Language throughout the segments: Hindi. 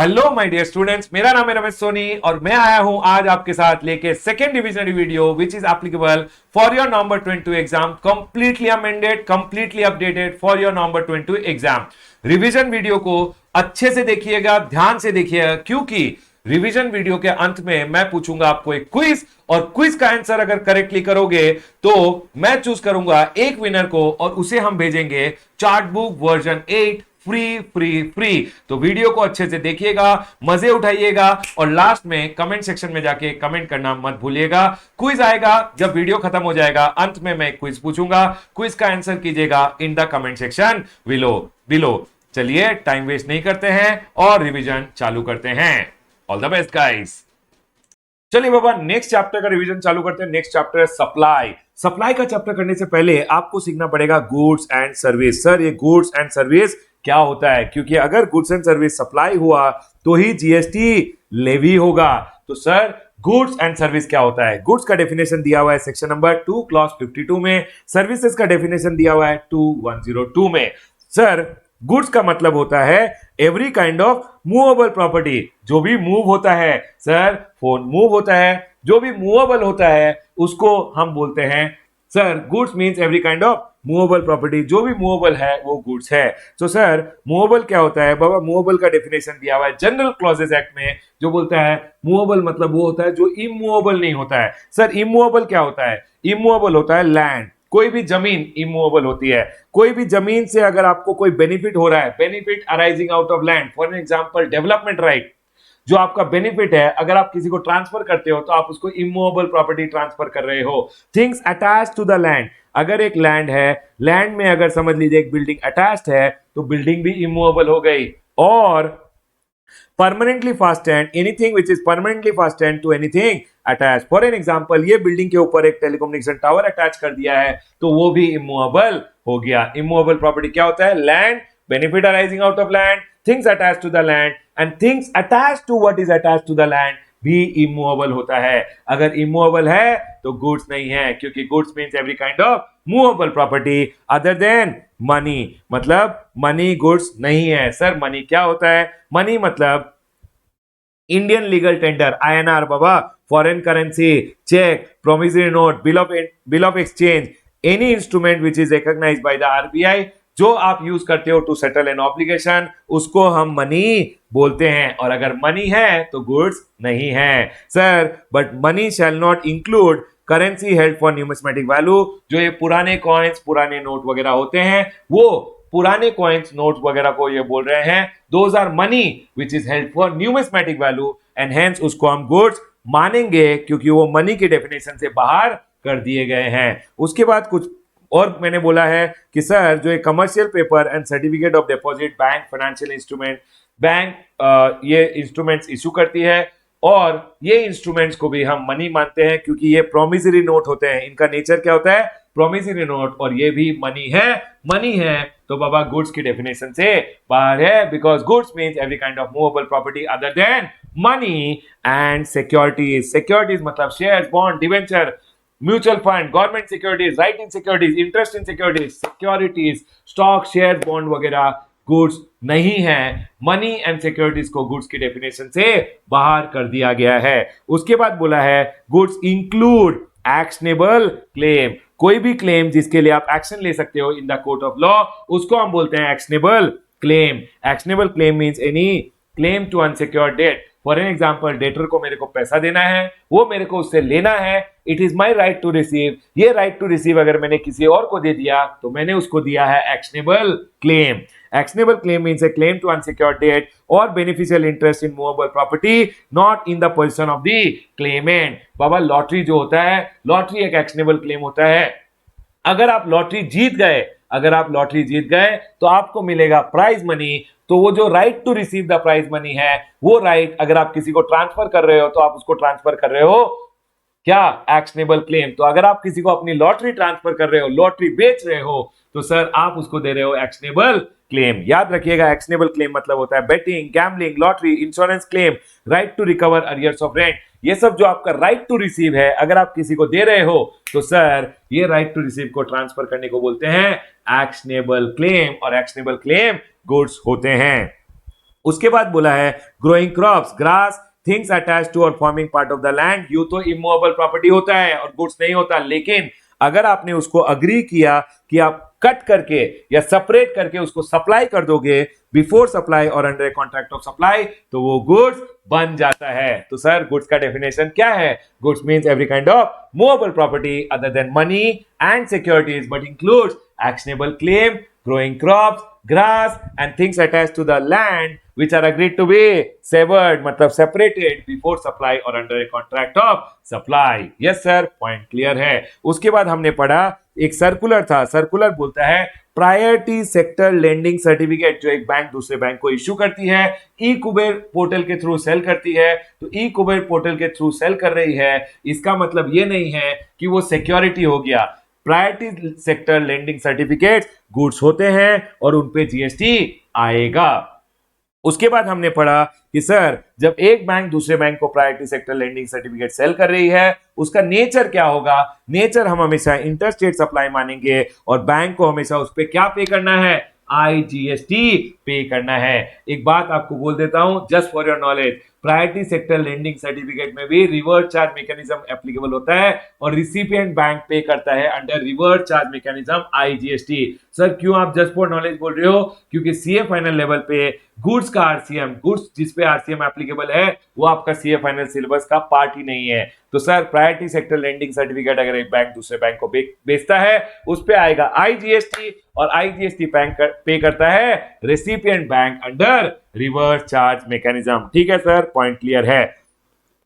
हेलो माय डियर स्टूडेंट्स, मेरा नाम है रमेश सोनी और मैं आया हूं आज आपके साथ लेके second divisionary video which is applicable for your November 22 exam, completely amended, completely updated for your November 22 exam. Revision video को अच्छे से देखिएगा, ध्यान से देखिएगा, क्योंकि रिवीजन वीडियो के अंत में मैं पूछूंगा आपको एक क्विज, और क्विज का आंसर अगर करेक्टली करोगे तो मैं चूज करूंगा एक विनर को और उसे हम भेजेंगे chart book version 8 free free free. तो वीडियो को अच्छे से देखिएगा, मजे उठाइएगा और लास्ट में कमेंट सेक्शन में जाके कमेंट करना मत भूलिएगा। क्विज आएगा जब वीडियो खत्म हो जाएगा, अंत में मैं क्विज पूछूंगा, क्विज का आंसर कीजिएगा in the comment section below. चलिए टाइम वेस्ट नहीं करते हैं और रिवीजन चालू करते हैं। All the best guys. चलिए बाबा, नेक्स्ट चैप्टर का रिवीजन चालू करते हैं। नेक्स्ट चैप्टर है सप्लाई। सप्लाई का चैप्टर करने से पहले आपको सीखना पड़ेगा गुड्स एंड सर्विस। सर ये गुड्स एंड सर्विस क्या होता है, क्योंकि अगर गुड्स एंड सर्विस सप्लाई हुआ तो ही जीएसटी लेवी होगा। तो सर गुड्स एंड सर्विस क्या होता है? गुड्स का डेफिनेशन दिया हुआ है सेक्शन नंबर 2 क्लॉज 52 में। सर्विसेज का डेफिनेशन दिया हुआ है 2102 में। सर गुड्स का मतलब होता है every kind of movable property, जो भी मूव होता है। सर फोन मूव होता है, जो भी मूवेबल होता है उसको हम बोलते हैं sir goods means every kind of movable property. जो भी मूवेबल है वो गुड्स है। तो सर मूवेबल क्या होता है बाबा? मूवेबल का डेफिनेशन दिया हुआ है जनरल क्लॉजेस एक्ट में, जो बोलता है मूवेबल मतलब वो होता है जो इमूवेबल नहीं होता है। सर इमूवेबल क्या होता है? इमूवेबल होता है लैंड, कोई भी जमीन इमूवेबल होती है। कोई भी जमीन से अगर आपको कोई बेनिफिट हो रहा है, benefit arising out of land, for example development right, जो आपका बेनिफिट है, अगर आप किसी को ट्रांसफर करते हो तो आप उसको इमूवेबल प्रॉपर्टी ट्रांसफर कर रहे हो। Things attached to the land, अगर एक लैंड है, लैंड में अगर समझ लीजिए एक बिल्डिंग अटैच्ड है तो बिल्डिंग भी इमूवेबल हो गई। और permanently fastened, anything which is permanently fastened to anything attach. For an example, ये बिल्डिंग के ऊपर एक टेलीकम्युनिकेशन टावर अटैच कर दिया है तो वो भी इमूवेबल हो गया। इमूवेबल प्रॉपर्टी क्या होता है? Land, benefit arising out of land, things attached to the land, and things attached to what is attached to the land भी इमूवेबल होता है। अगर इमूवेबल है तो गुड्स नहीं है, क्योंकि goods means every kind of movable property other than money. मतलब मनी गुड्स नहीं है। सर मनी क्या होता है? मनी मतलब इंडियन लीगल टेंडर, आईएनआर बाबा, foreign currency, cheque, promissory note, bill of exchange, any instrument which is recognised by the RBI, जो आप यूज करते हो टू सेटल एन ऑब्लिगेशन, उसको हम मनी बोलते हैं। और अगर मनी है तो गुड्स नहीं है। Sir but money shall not include currency held for numismatic value. जो ये पुराने कॉइन्स, पुराने नोट वगैरह होते हैं, वो पुराने कॉइन्स, नोट्स वगैरह को ये बोल रहे हैं those are money which is held for numismatic value, and hence उसको हम गुड्स मानेंगे, क्योंकि वो मनी के डेफिनेशन से बाहर कर दिए गए हैं। उसके बाद कुछ और मैंने बोला है कि सर जो एक commercial paper and certificate of deposit, bank, financial instrument, bank ये इंस्ट्रूमेंट्स इशू करती है, और ये इंस्ट्रूमेंट्स को भी हम मनी मानते हैं, क्योंकि ये प्रोमिसरी नोट होते हैं। इनका नेचर क्या होता है? प्रोमिसरी नोट, और ये भी मनी है। मनी है तो बाबा गुड्स की डेफिनेशन से बाहर है, because goods means every kind of movable property other than money. And securities, securities मतलब shares, bond, debenture, mutual fund, government securities, right in securities, interest in securities, securities, stock, share, bond वगैरह गुड्स नहीं है। मनी एंड सिक्योरिटीज को गुड्स की डेफिनेशन से बाहर कर दिया गया है। उसके बाद बोला है गुड्स इंक्लूड एक्शनेबल क्लेम, कोई भी क्लेम जिसके लिए आप एक्शन ले सकते हो in the court of law, उसको हम बोलते हैं actionable claim. Actionable claim means any claim to unsecured debt. For an example, debtor को मेरे को पैसा देना है, वो मेरे को उससे लेना है, it is my right to receive. ये राइट टू रिसीव अगर मैंने किसी और को दे दिया तो मैंने उसको दिया है actionable claim. Actionable claim means a claim to unsecured debt और beneficial interest in movable property not in the possession of the claimant. बाबा लॉटरी जो होता है, लॉटरी एक एक्शनेबल क्लेम होता है। अगर आप लॉटरी जीत गए, अगर आप लॉटरी जीत गए तो आपको मिलेगा प्राइज मनी। तो वो जो right to receive the prize money है, वो राइट अगर आप किसी को ट्रांसफर कर रहे हो तो आप उसको ट्रांसफर कर रहे हो क्या? Actionable claim. तो अगर आप किसी को अपनी लॉटरी ट्रांसफर कर रहे हो, लॉटरी बेच रहे हो, तो सर आप उसको दे रहे हो एक्शनेबल क्लेम। याद रखिएगा एक्शनेबल क्लेम मतलब होता है betting, gambling, lottery, insurance claim, right to recover arrears of rent. ये सब जो आपका राइट टू रिसीव है, अगर आप किसी को दे रहे हो तो सर ये राइट टू रिसीव को ट्रांसफर करने को बोलते हैं एक्शनेबल क्लेम, और एक्शनेबल क्लेम गुड्स होते हैं। उसके बाद बोला है growing crops, grass, things attached to और forming part of the land. यू तो इमूवेबल प्रॉपर्टी होता है और गुड्स नहीं होता, लेकिन अगर आपने उसको अग्री किया कि आप कट करके या सेपरेट करके उसको सप्लाई कर दोगे बिफोर सप्लाई और under a contract of supply, तो वो गुड्स बन जाता है। तो सर गुड्स का डेफिनेशन क्या है? Goods means every kind of movable property other than money and securities but includes actionable claim, growing crops, grass and things attached to the land which are agreed to be severed, मतलब separated before supply or under a contract of supply. Yes sir, point clear है। उसके बाद हमने पढ़ा एक सर्कुलर था, सर्कुलर बोलता है प्रायोरिटी सेक्टर लेंडिंग सर्टिफिकेट जो एक बैंक दूसरे बैंक को इश्यू करती है, ई कुबेर पोर्टल के थ्रू सेल करती है। तो ई कुबेर पोर्टल के थ्रू सेल कर रही है, इसका मतलब ये नहीं है कि वो सिक्योरिटी हो गया। Priority sector lending certificates goods होते हैं और उन पे जीएसटी आएगा। उसके बाद हमने पढ़ा कि सर जब एक बैंक दूसरे बैंक को priority sector lending certificate sale कर रही है, उसका नेचर क्या होगा? नेचर हम हमेशा इंटरस्टेट सप्लाई मानेंगे और बैंक को हमेशा उस पर क्या पे करना है? आईजीएसटी पे करना है। एक बात आपको बोल देता हूं just for your knowledge, priority sector lending certificate में भी रिवर्स चार्ज मैकेनिज्म एप्लीकेबल होता है और रिसिपिएंट बैंक पे करता है under reverse charge mechanism IGST. Sir क्यों आप जस्ट फॉर नॉलेज बोल रहे हो? क्योंकि सीए फाइनल लेवल पे गुड्स का आरसीएम, गुड्स जिस पे आरसीएम एप्लीकेबल है वो आपका सीए फाइनल सिलेबस का पार्ट ही नहीं है। तो sir priority sector lending certificate अगर एक बैंक दूसरे बैंक को बेचता है उस पे आएगा आईजीएसटी और आईजीएसटी बैंक पे करता है recipient bank under reverse charge mechanism. ठीक है सर, पॉइंट क्लियर है।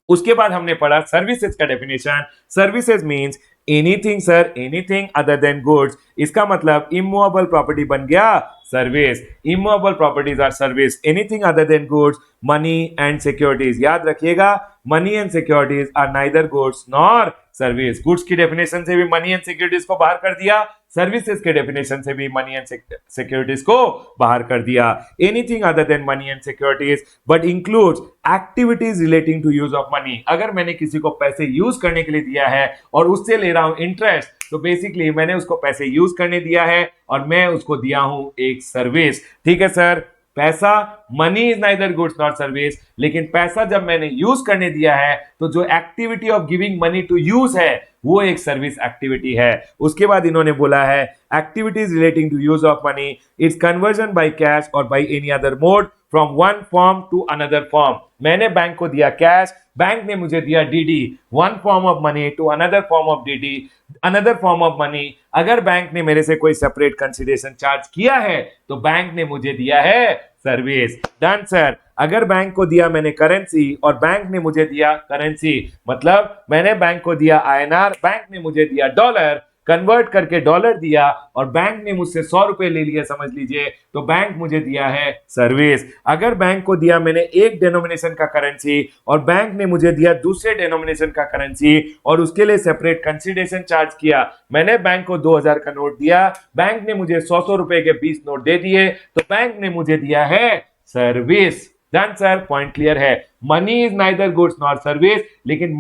उसके बाद हमने पढ़ा सर्विसेज का definition. Services means anything sir, anything other than goods. इसका मतलब इमूवेबल प्रॉपर्टी बन गया service. Immovable properties are service, anything other than goods, money and securities. याद रखिएगा money and securities are neither goods nor service. Goods की डेफिनेशन से भी मनी एंड सिक्योरिटीज को बाहर कर दिया, सर्विसेज के डेफिनेशन से भी मनी एंड सिक्योरिटीज को बाहर कर दिया। Anything other than money and securities but includes activities relating to use of money. अगर मैंने किसी को पैसे यूज करने के लिए दिया है और उससे ले रहा हूं इंटरेस्ट, तो बेसिकली मैंने उसको पैसे यूज करने दिया है और मैं उसको दिया हूं एक सर्विस। ठीक है सर, पैसा, money is neither goods not service, लेकिन पैसा जब मैंने यूज करने दिया है तो जो activity of giving money to use है वो एक सर्विस एक्टिविटी है। उसके बाद इन्होंने बोला है activities relating to use of money is conversion by cash और by any other mode from one form to another form. मैंने बैंक को दिया कैश, बैंक ने मुझे दिया DD, one form of money to another form of DD, another form of money. अगर बैंक ने मेरे से कोई सेपरेट कंसिडरेशन चार्ज किया है तो बैंक ने मुझे दिया है सर्विस। Done sir. अगर बैंक को दिया मैंने करेंसी और बैंक ने मुझे दिया करेंसी, मतलब मैंने बैंक को दिया आईएनआर, बैंक ने मुझे दिया डॉलर, कन्वर्ट करके डॉलर दिया और बैंक ने मुझसे 100 रुपए ले लिए समझ लीजिए, तो बैंक मुझे दिया है सर्विस। अगर बैंक को दिया मैंने एक डेनोमिनेशन का करेंसी और बैंक ने मुझे दिया दूसरे डेनोमिनेशन का करेंसी और उसके लिए सेपरेट कंसिडरेशन चार्ज किया, मैंने बैंक को 2000 का नोट दिया, बैंक ने मुझे 100 रुपए के 20 नोट दे दिए, तो बैंक ने मुझे दिया है service. Done sir, point clear है। Money is neither goods not service, लेकिन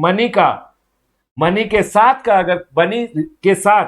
मनी के साथ का अगर मनी के साथ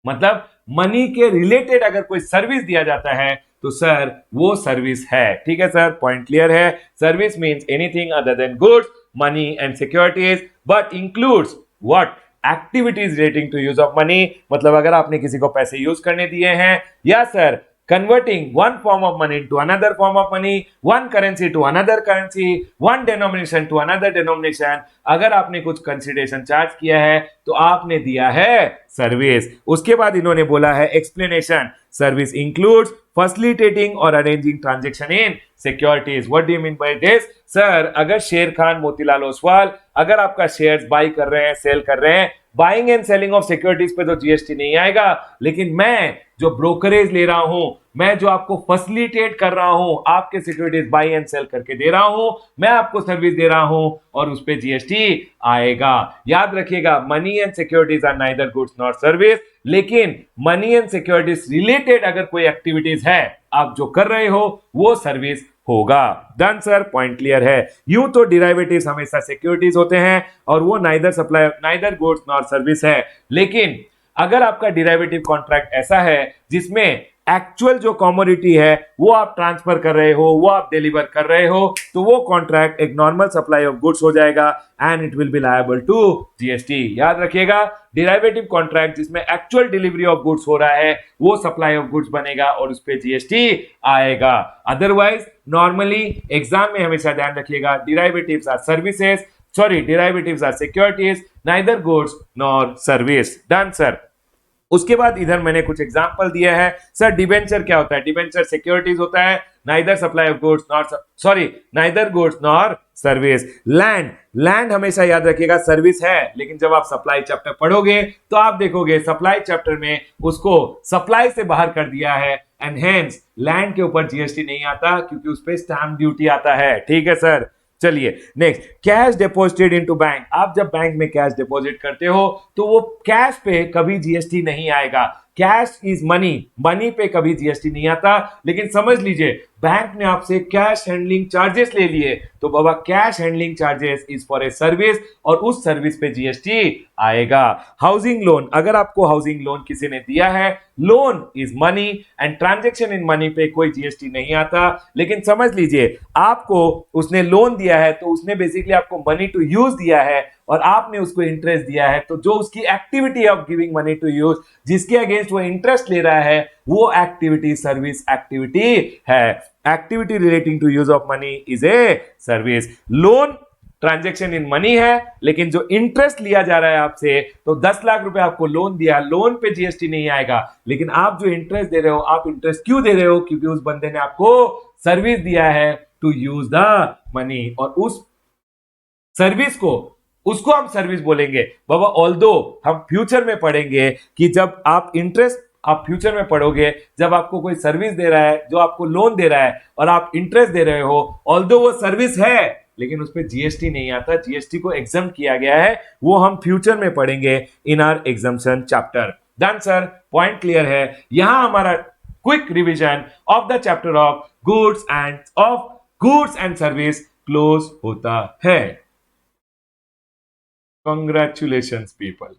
मतलब मनी के रिलेटेड अगर कोई सर्विस दिया जाता है तो सर वो सर्विस है। ठीक है सर, पॉइंट क्लियर है। Service means anything other than goods, money and securities but includes what? Activities relating to use of money. मतलब अगर आपने किसी को पैसे यूज करने दिए हैं या sir converting one form of money to another form of money, one currency to another currency, one denomination to another denomination, अगर आपने कुछ कंसिडरेशन चार्ज किया है तो आपने दिया है सर्विस। उसके बाद इन्होंने बोला है एक्सप्लेनेशन। सर्विस इंक्लूड्स फैसिलिटेटिंग और arranging transaction in securities. What do you mean by this? Sir अगर शेर खान मोतीलाल ओसवाल अगर आपका शेयर्स बाई कर रहे हैं, सेल कर रहे हैं, buying and selling of securities पे तो जीएसटी नहीं आएगा, लेकिन मैं जो ब्रोकरेज ले रहा हूं, मैं जो आपको फैसिलिटेट कर रहा हूं, आपके सिक्योरिटीज बाई एंड सेल करके दे रहा हूं, मैं आपको सर्विस दे रहा हूं और उस पे जीएसटी आएगा। याद रखिएगा money and securities are neither goods not service, लेकिन मनी एंड सिक्योरिटीज रिलेटेड अगर कोई एक्टिविटीज है आप जो कर रहे हो वो सर्विस होगा। डन सर, पॉइंट क्लियर है। यूं तो डिराइवेटिव्स हमेशा सिक्योरिटीज होते हैं और वो नाइदर गुड्स नॉट सर्विस है, लेकिन अगर आपका डिराइवेटिव कॉन्ट्रैक्ट ऐसा है जिसमें एक्चुअल जो कमोडिटी है वो आप ट्रांसफर कर रहे हो, वो आप डिलीवर कर रहे हो, तो वो कॉन्ट्रैक्ट एक नॉर्मल सप्लाई ऑफ गुड्स हो जाएगा and it will be liable to GST. याद रखिएगा, डिराइवेटिव कॉन्ट्रैक्ट जिसमें एक्चुअल डिलीवरी ऑफ गुड्स हो रहा है वो सप्लाई ऑफ गुड्स बनेगा और उस पर जीएसटी आएगा। अदरवाइज नॉर्मली एग्जाम में हमेशा ध्यान रखिएगा, derivatives are services, sorry derivatives are securities, neither goods nor service. Done sir. उसके बाद इधर मैंने कुछ एग्जांपल दिया है। सर डिबेंचर क्या होता है? डिबेंचर सिक्योरिटीज होता है, neither supply of goods nor, sorry neither goods nor service. Land, land हमेशा याद रखिएगा सर्विस है, लेकिन जब आप सप्लाई चैप्टर पढ़ोगे तो आप देखोगे सप्लाई चैप्टर में उसको सप्लाई से बाहर कर दिया है एंड हेंस लैंड के ऊपर जीएसटी नहीं आता क्योंकि उस पर स्टैंप ड्यूटी आता है। ठीक है सर। चलिए next, cash deposited into bank. आप जब बैंक में कैश डिपॉजिट करते हो तो वो कैश पे कभी जीएसटी नहीं आएगा। कैश इज मनी, मनी पे कभी जीएसटी नहीं आता। लेकिन समझ लीजिए बैंक ने आपसे कैश हैंडलिंग चार्जेस ले लिए तो बाबा cash handling charges is for a service और उस सर्विस पे जीएसटी आएगा। हाउसिंग लोन, अगर आपको हाउसिंग लोन किसी ने दिया है, loan is money and transaction in money पे कोई जीएसटी नहीं आता। लेकिन समझ लीजिए आपको उसने लोन दिया है तो उसने बेसिकली आपको मनी टू यूज दिया है और आपने उसको इंटरेस्ट दिया है, तो जो उसकी activity of giving money to use, जिसके अगेंस्ट वो इंटरेस्ट ले रहा है, वो एक्टिविटी सर्विस एक्टिविटी है। Activity relating to use of money is a service. Loan transaction in money है, लेकिन जो इंटरेस्ट लिया जा रहा है आपसे, तो 10 लाख रुपए आपको लोन दिया, लोन पे जीएसटी नहीं आएगा। लेकिन आप जो इंटरेस्ट दे रहे हो, आप इंटरेस्ट क्यों दे रहे हो? क्योंकि उस बंदे ने आपको सर्विस दिया है टू यूज द मनी, और उस सर्विस को, उसको हम सर्विस बोलेंगे बाबा। ऑल्दो हम फ्यूचर में पढ़ेंगे कि जब आप इंटरेस्ट, आप फ्यूचर में पढ़ोगे जब आपको कोई सर्विस दे रहा है, जो आपको लोन दे रहा है और आप इंटरेस्ट दे रहे हो, ऑल्दो वो सर्विस है लेकिन उस पर जीएसटी नहीं आता, जीएसटी को एग्जम्प्ट किया गया है, वो हम फ्यूचर में पढ़ेंगे in our exemption chapter. Done sir, point clear है। यहां हमारा quick revision of the chapter of goods and service close होता है। Congratulations people।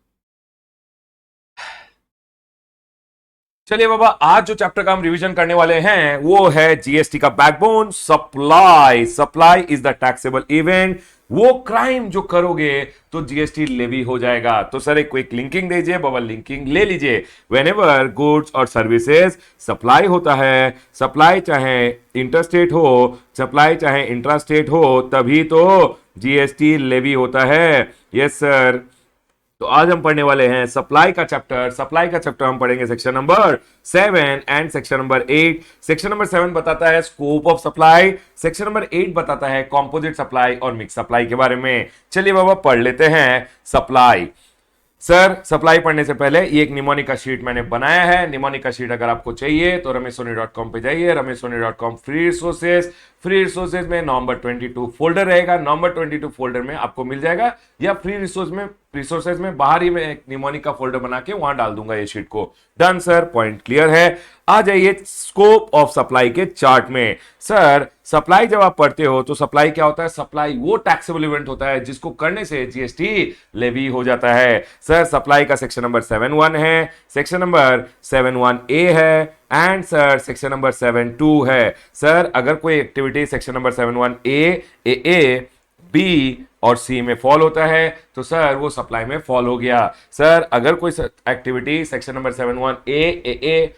चलिए बाबा, आज जो चैप्टर का हम रिवीजन करने वाले हैं वो है जीएसटी का backbone, supply. Supply is the taxable event. वो क्राइम जो करोगे तो जीएसटी लेवी हो जाएगा। तो सर एक क्विक लिंकिंग दीजिए बाबा, लिंकिंग ले लीजिए। व्हेनेवर गुड्स और सर्विसेज सप्लाई होता है, सप्लाई चाहे इंटरस्टेट हो, सप्लाई चाहे इंट्रास्टेट हो, तभी तो जीएसटी लेवी होता है। Yes sir. तो आज हम पढ़ने वाले हैं सप्लाई का चैप्टर। सप्लाई का चैप्टर हम पढ़ेंगे section number 7 and section number 8। Section number 7 बताता है scope of supply, section number 8 बताता है कॉम्पोजिट सप्लाई और मिक्स सप्लाई के बारे में। चलिए बाबा पढ़ लेते हैं सप्लाई। सर सप्लाई पढ़ने से पहले ये एक निमोनिक का शीट मैंने बनाया है। निमोनिक का शीट अगर आपको चाहिए तो रमेशसोनी.com पे जाइए। रमेशसोनी.com फ्री रिसोर्सेज में नवंबर 22 फोल्डर रहेगा। नवंबर 22 फोल्डर में आपको मिल जाएगा, या फ्री रिसोर्सेज में बाहर ही मैं एक निमोनिक का फोल्डर बना के वहां डाल दूंगा ये शीट को। डन सर, पॉइंट क्लियर है। आ जाइए स्कोप ऑफ सप्लाई के चार्ट में। सर सप्लाई जब आप पढ़ते हो तो सप्लाई क्या होता है? सप्लाई वो टैक्सेबल इवेंट होता है जिसको करने से जीएसटी लेवी हो जाता है। सर सप्लाई का सेक्शन नंबर 7.1 है, सेक्शन नंबर 7.1A है एंड सर सेक्शन नंबर 7.2 है। सर अगर कोई activity section number 7.1A, B और C में फॉल होता है तो सर वो सप्लाई में फॉल हो गया। सर अगर कोई activity section number 7.1A,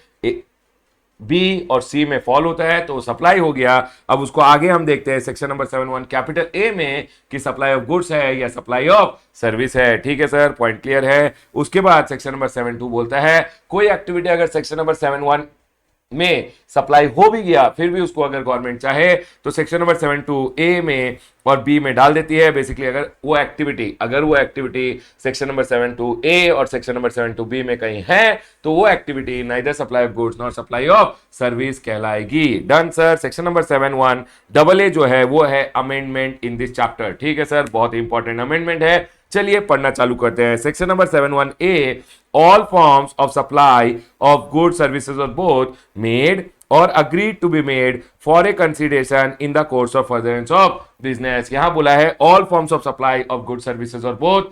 B और C में फॉल होता है तो सप्लाई हो गया। अब उसको आगे हम देखते हैं सेक्शन नंबर 7.1 कैपिटल A में कि सप्लाई ऑफ गुड्स है या सप्लाई ऑफ सर्विस है। ठीक है सर, पॉइंट क्लियर है। उसके बाद सेक्शन नंबर 7.2 बोलता है कोई एक्टिविटी अगर सेक्शन नंबर 7.1 में सप्लाई हो भी गया फिर भी उसको अगर गवर्नमेंट चाहे तो सेक्शन नंबर 7.2A में और B में डाल देती है। बेसिकली अगर वो एक्टिविटी सेक्शन नंबर 7.2A और सेक्शन नंबर 7.2B में कहीं है तो वो activity neither supply of goods nor supply of service कहलाएगी। Done sir. Section number 7.1AA जो है वो है अमेंडमेंट इन दिस चैप्टर। ठीक है सर, बहुत इंपॉर्टेंट अमेंडमेंट है। चलिए पढ़ना चालू करते हैं। Section number 7.1A, all forms of supply of goods, services or both made or agreed to be made for a consideration in the course of furtherance of business। यहां बोला है all forms of supply of goods, services or both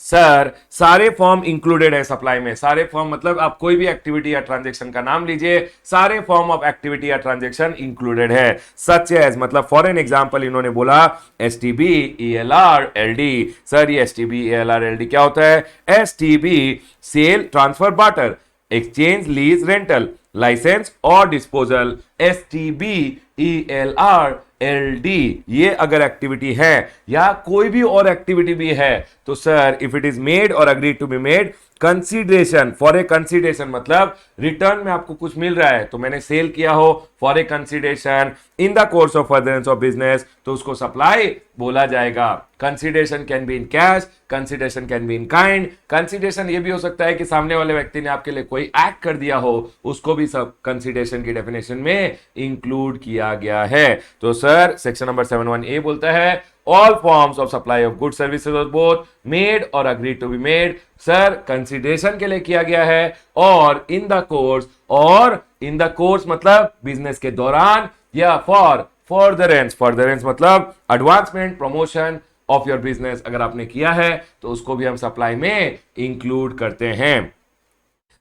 sir सारे फॉर्म इंक्लूडेड है सप्लाई में। सारे फॉर्म मतलब आप कोई भी एक्टिविटी या ट्रांजैक्शन का नाम लीजिए, सारे फॉर्म ऑफ एक्टिविटी या ट्रांजैक्शन इंक्लूडेड है। सच एज मतलब फॉर एन एग्जांपल इन्होंने बोला एसटीबी ईएलआर एलडी। सर ये एसटीबी ईएलआर एलडी क्या होता है? STB sale transfer barter exchange lease rental licence और डिस्पोजल। एसटीबी ईएलआर एलडी ये अगर एक्टिविटी है या कोई भी और एक्टिविटी भी है तो sir if it is made और agree to be made consideration for a consideration मतलब रिटर्न में आपको कुछ मिल रहा है तो मैंने सेल किया हो for a consideration in the course of furtherance of business तो उसको सप्लाई बोला जाएगा। Consideration can be in cash, consideration can be in kind. Consideration ये भी हो सकता है कि सामने वाले व्यक्ति ने आपके लिए कोई एक्ट कर दिया हो, उसको भी सब कंसीडरेशन की डेफिनेशन में इंक्लूड किया गया है। तो सर सेक्शन नंबर 71A बोलता है all forms of supply of goods services or both made or agreed to be made sir consideration के लिए किया गया है और इन द कोर्स मतलब बिजनेस के दौरान या फॉर फर्दरेंस मतलब advancement promotion of your business अगर आपने किया है तो उसको भी हम सप्लाई में इंक्लूड करते हैं।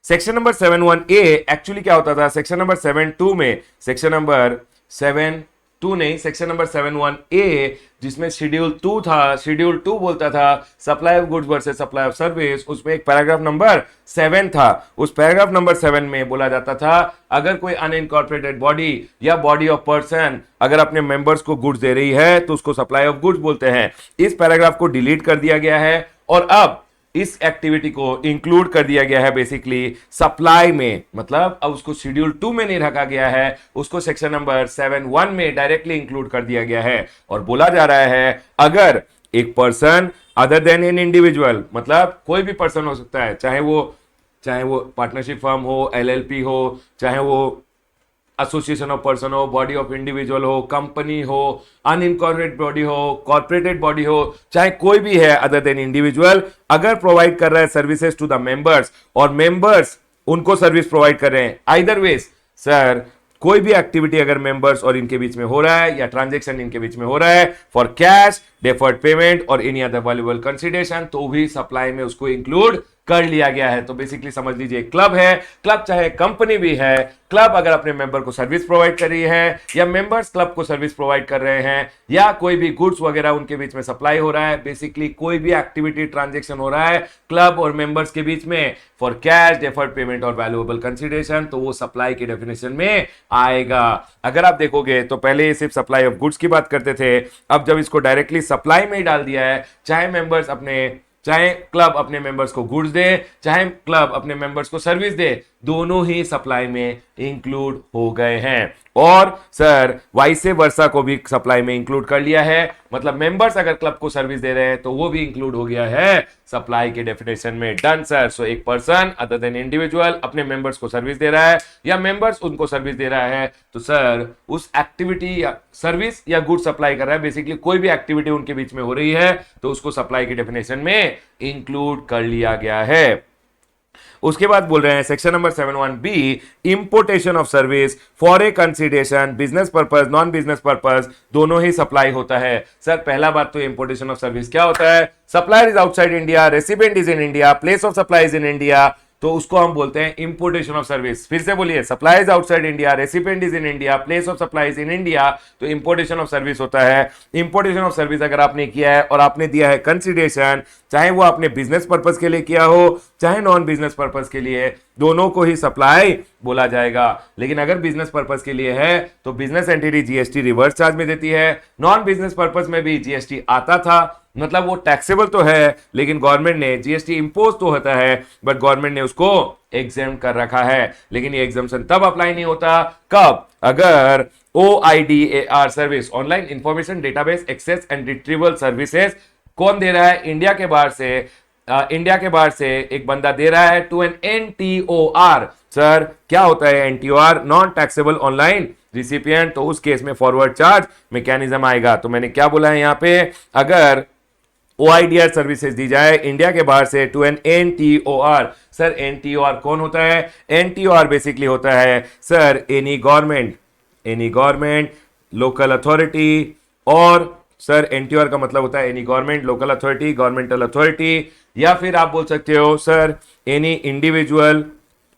सेक्शन नंबर 71A एक्चुअली क्या होता था? सेक्शन नंबर 72 में सेक्शन नंबर 71A जिसमें शेड्यूल 2 था, शेड्यूल 2 बोलता था supply of goods versus supply of service. उसमें एक पैराग्राफ नंबर 7 था। उस पैराग्राफ नंबर 7 में बोला जाता था अगर कोई अनइनकॉर्पोरेटेड बॉडी या बॉडी ऑफ पर्सन अगर अपने मेंबर्स को गुड्स दे रही है तो उसको सप्लाई ऑफ गुड्स बोलते हैं। इस पैराग्राफ को डिलीट कर दिया गया है और अब इस एक्टिविटी को इंक्लूड कर दिया गया है बेसिकली सप्लाई में, मतलब अब उसको शेड्यूल 2 में नहीं रखा गया है, उसको सेक्शन नंबर 71 में डायरेक्टली इंक्लूड कर दिया गया है। और बोला जा रहा है अगर एक person other then an individual मतलब कोई भी पर्सन हो सकता है, चाहे वो पार्टनरशिप फर्म हो, एलएलपी हो, चाहे वो एसोसिएशन ऑफ पर्सन हो, बॉडी ऑफ इंडिविजुअल हो, कंपनी हो, अनइनकॉर्पोरेटेड बॉडी हो, कॉर्पोरेटेड बॉडी हो, चाहे कोई भी है अदर देन इंडिविजुअल, अगर प्रोवाइड कर रहा है सर्विसेज टू द मेंबर्स और मेंबर्स उनको सर्विस प्रोवाइड कर रहे हैं, आइदर वेज सर कोई भी एक्टिविटी अगर मेंबर्स और इनके बीच में हो रहा है या ट्रांजैक्शन इनके बीच में हो रहा है फॉर कैश, डेफर्ड पेमेंट और एनी अदर वैल्यूएबल कंसीडरेशन तो भी सप्लाई में उसको इंक्लूड कर लिया गया है। तो बेसिकली समझ लीजिए क्लब है, क्लब चाहे कंपनी भी है, क्लब अगर अपने मेंबर को सर्विस प्रोवाइड कर रही है या मेंबर्स क्लब को सर्विस प्रोवाइड कर रहे हैं या कोई भी गुड्स वगैरह उनके बीच में सप्लाई हो रहा है, बेसिकली कोई भी एक्टिविटी ट्रांजैक्शन हो रहा है क्लब और मेंबर्स के बीच में फॉर कैश, डेफर्ड पेमेंट और वैल्यूएबल कंसीडरेशन तो वो सप्लाई की डेफिनेशन में आएगा। अगर आप देखोगे तो पहले ये सिर्फ सप्लाई ऑफ गुड्स की बात करते थे, अब जब इसको डायरेक्टली सप्लाई में ही डाल दिया है, चाहे क्लब अपने मेंबर्स को गुड्स दे, चाहे क्लब अपने मेंबर्स को सर्विस दे, दोनों ही सप्लाई में इंक्लूड हो गए हैं। और सर वाइसे वर्सा को भी सप्लाई में इंक्लूड कर लिया है, मतलब मेंबर्स अगर क्लब को सर्विस दे रहे हैं तो वो भी इंक्लूड हो गया है सप्लाई के डेफिनेशन में। Done sir. सो एक पर्सन अदर देन इंडिविजुअल अपने मेंबर्स को सर्विस दे रहा है या मेंबर्स उनको सर्विस दे रहा है तो सर उस एक्टिविटी या सर्विस या गुड सप्लाई कर रहा है, बेसिकली कोई भी एक्टिविटी उनके बीच में हो रही है तो उसको सप्लाई की डेफिनेशन में इंक्लूड कर लिया गया है। उसके बाद बोल रहे हैं section number 71B importation of service for a consideration business purpose, non business purpose दोनों ही सप्लाई होता है। सर पहला बात तो इंपोर्टेशन ऑफ सर्विस क्या होता है? Supplier is outside India, recipient is in India, place of supply is in India, तो उसको हम बोलते हैं इंपोर्टेशन ऑफ सर्विस। फिर से बोलिए, supply is outside India, recipient is in India, place of supply is in India, तो इंपोर्टेशन ऑफ सर्विस होता है। इंपोर्टेशन ऑफ सर्विस अगर आपने किया है और आपने दिया है कंसीडरेशन, चाहे वो आपने बिजनेस पर्पस के लिए किया हो चाहे नॉन बिजनेस पर्पस के लिए, दोनों को ही सप्लाई बोला जाएगा। लेकिन अगर बिजनेस पर्पस के लिए है तो business entity GST reverse charge में देती है, नॉन बिजनेस पर्पस में भी जीएसटी आता था, मतलब वो टैक्सेबल तो है लेकिन गवर्नमेंट ने जीएसटी इंपोज तो होता है बट गवर्नमेंट ने उसको एग्जेम्प्ट कर रखा है। लेकिन ये एग्जेम्पशन तब अप्लाई नहीं होता कब? अगर OIDAR service, online information database access and retrieval services, कौन दे रहा है? इंडिया के बाहर से एक बंदा दे रहा है टू एन NTOR। सर क्या होता है NTOR? Non taxable online recipient, तो उस केस में फॉरवर्ड चार्ज मैकेनिज्म आएगा। तो मैंने क्या बोला है यहाँ पे, अगर OIDR सर्विसेज दी जाए इंडिया के बाहर से to an NTOR, sir NTOR कौन होता है? NTOR बेसिकली होता है sir any government, local authority और सर एनटीओआर का मतलब होता है any government local authority governmental authority, या फिर आप बोल सकते हो सर एनी इंडिविजुअल,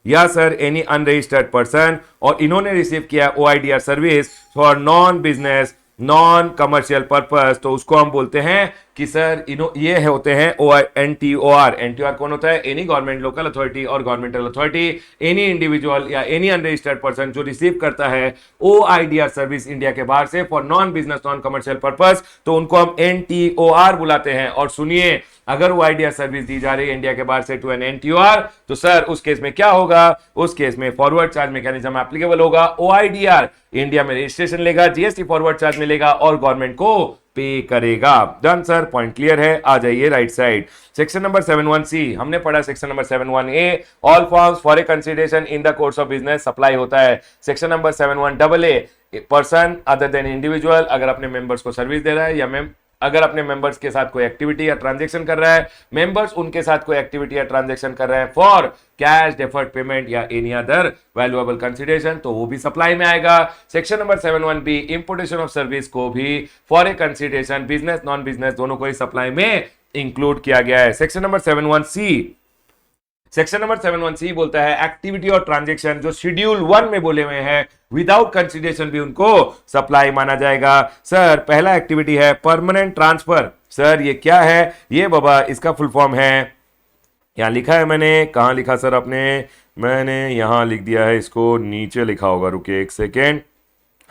या सर एनी अनरजिस्टर्ड पर्सन, और इन्होंने रिसीव किया OIDR service for non business non commercial purpose, तो उसको हम बोलते हैं कि सर ये होते हैं एनटीओआर। एनटीओआर कौन होता है? एनी गवर्नमेंट लोकल अथॉरिटी और गवर्नमेंटल अथॉरिटी, एनी इंडिविजुअल या एनी अनरजिस्टर्ड पर्सन जो रिसीव करता है ओआईडीआर सर्विस इंडिया के बाहर से for non business non commercial purpose, तो उनको हम एनटीओआर बुलाते हैं। और सुनिए, अगर ओआईडीआर सर्विस दी जा रही है इंडिया के बाहर से टू एन एनटीओआर, तो सर उस केस में क्या होगा? उस केस में फॉरवर्ड चार्ज मैकेनिज्म एप्लीकेबल होगा। ओआईडीआर इंडिया में रजिस्ट्रेशन लेगा, जीएसटी फॉरवर्ड चार्ज मिलेगा और गवर्नमेंट को पे करेगा। डन सर, पॉइंट क्लियर है। आ जाइए right side, section number 71C हमने पढ़ा। Section number 71A all forms for a consideration in the course of business supply होता है। Section number 71AA person other than individual, अगर अपने मेंबर्स को सर्विस दे रहा है या अगर अपने मेंबर्स के साथ कोई एक्टिविटी या ट्रांजैक्शन कर रहा है, मेंबर्स उनके साथ कोई एक्टिविटी या ट्रांजैक्शन कर रहे हैं फॉर कैश डेफर्ड पेमेंट या एनी अदर वैल्यूएबल कंसिडरेशन, तो वो भी सप्लाई में आएगा। Section number 71B importation of service को भी for a consideration business non business दोनों को ही सप्लाई में इंक्लूड किया गया है। सेक्शन नंबर 71C बोलता है एक्टिविटी और ट्रांजैक्शन जो शेड्यूल 1 में बोले हुए हैं विदाउट कंसिडरेशन भी उनको सप्लाई माना जाएगा। सर पहला एक्टिविटी है परमानेंट ट्रांसफर। सर ये क्या है? ये बाबा इसका फुल फॉर्म है, यहां लिखा है मैंने, कहां लिखा सर आपने? मैंने यहां लिख दिया है, इसको नीचे लिखा होगा, रुकिए एक सेकेंड।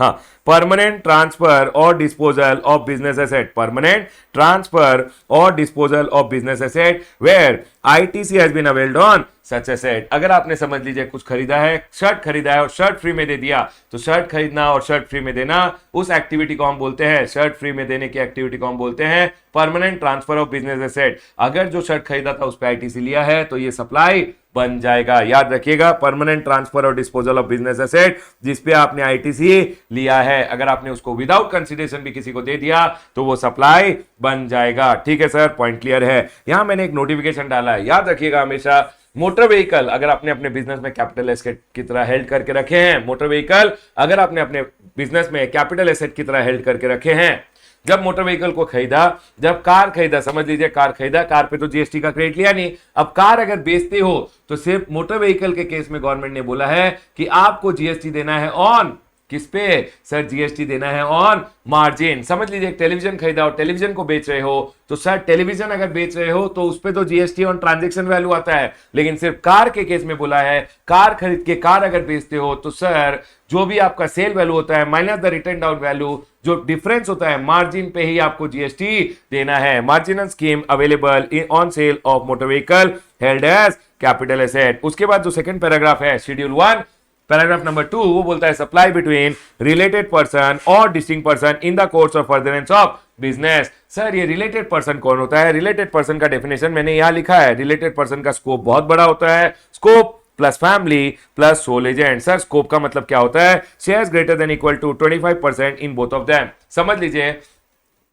हाँ, परमानेंट ट्रांसफर और disposal of business asset, permanent transfer और disposal of business asset where ITC has been availed on such asset. अगर आपने समझ लीजिए कुछ खरीदा है, शर्ट खरीदा है और शर्ट फ्री में दे दिया, तो शर्ट खरीदना और शर्ट फ्री में देना उस एक्टिविटी को हम बोलते हैं, शर्ट फ्री में देने की एक्टिविटी को हम बोलते हैं permanent transfer of business asset. अगर जो शर्ट खरीदा था उस पर आईटीसी लिया है तो ये सप्लाई बन जाएगा। याद रखिएगा, परमानेंट ट्रांसफर और डिस्पोजल ऑफ बिजनेस एसेट जिसपे आपने आईटीसी लिया है, अगर आपने उसको विदाउट कंसिडरेशन भी किसी को दे दिया तो वो सप्लाई बन जाएगा। ठीक है सर, पॉइंट क्लियर है। यहां मैंने एक नोटिफिकेशन डाला है, याद रखिएगा हमेशा, मोटर व्हीकल अगर आपने अपने बिजनेस में कैपिटल एसेट की तरह हेल्ड करके रखे हैं, मोटर व्हीकल अगर आपने अपने बिजनेस में कैपिटल एसेट की तरह हेल्ड करके रखे हैं, जब मोटर व्हीकल को खरीदा, जब कार खरीदा, समझ लीजिए कार खरीदा, कार पे तो जीएसटी का क्रेडिट लिया नहीं, अब कार अगर बेचते हो तो सिर्फ मोटर व्हीकल के केस में गवर्नमेंट ने बोला है कि आपको जीएसटी देना है ऑन किस पे? सर जीएसटी देना है ऑन मार्जिन। समझ लीजिए टेलीविजन खरीदा और टेलीविजन को बेच रहे हो, तो सर टेलीविजन अगर बेच रहे हो तो उस पे तो जीएसटी ऑन ट्रांजैक्शन वैल्यू आता है, लेकिन सिर्फ कार के केस में बोला है कार खरीद के कार अगर बेचते हो तो सर जो भी आपका सेल वैल्यू होता है minus the return down value, जो डिफरेंस होता है मार्जिन पे ही आपको जीएसटी देना है। Marginal scheme available in on sale of motor vehicle held as capital asset. उसके बाद जो सेकंड पैराग्राफ है शेड्यूल 1 पैराग्राफ नंबर 2 वो बोलता है सप्लाई बिटवीन रिलेटेड पर्सन और distinct person in the course of furtherance of business. Sir ये रिलेटेड पर्सन कौन होता है? रिलेटेड पर्सन का डेफिनेशन मैंने यहां लिखा है, रिलेटेड पर्सन का स्कोप बहुत बड़ा होता है, scope plus family plus sole agent. Sir scope का मतलब क्या होता है? Shares greater than equal to 25% in both of them. समझ लीजिए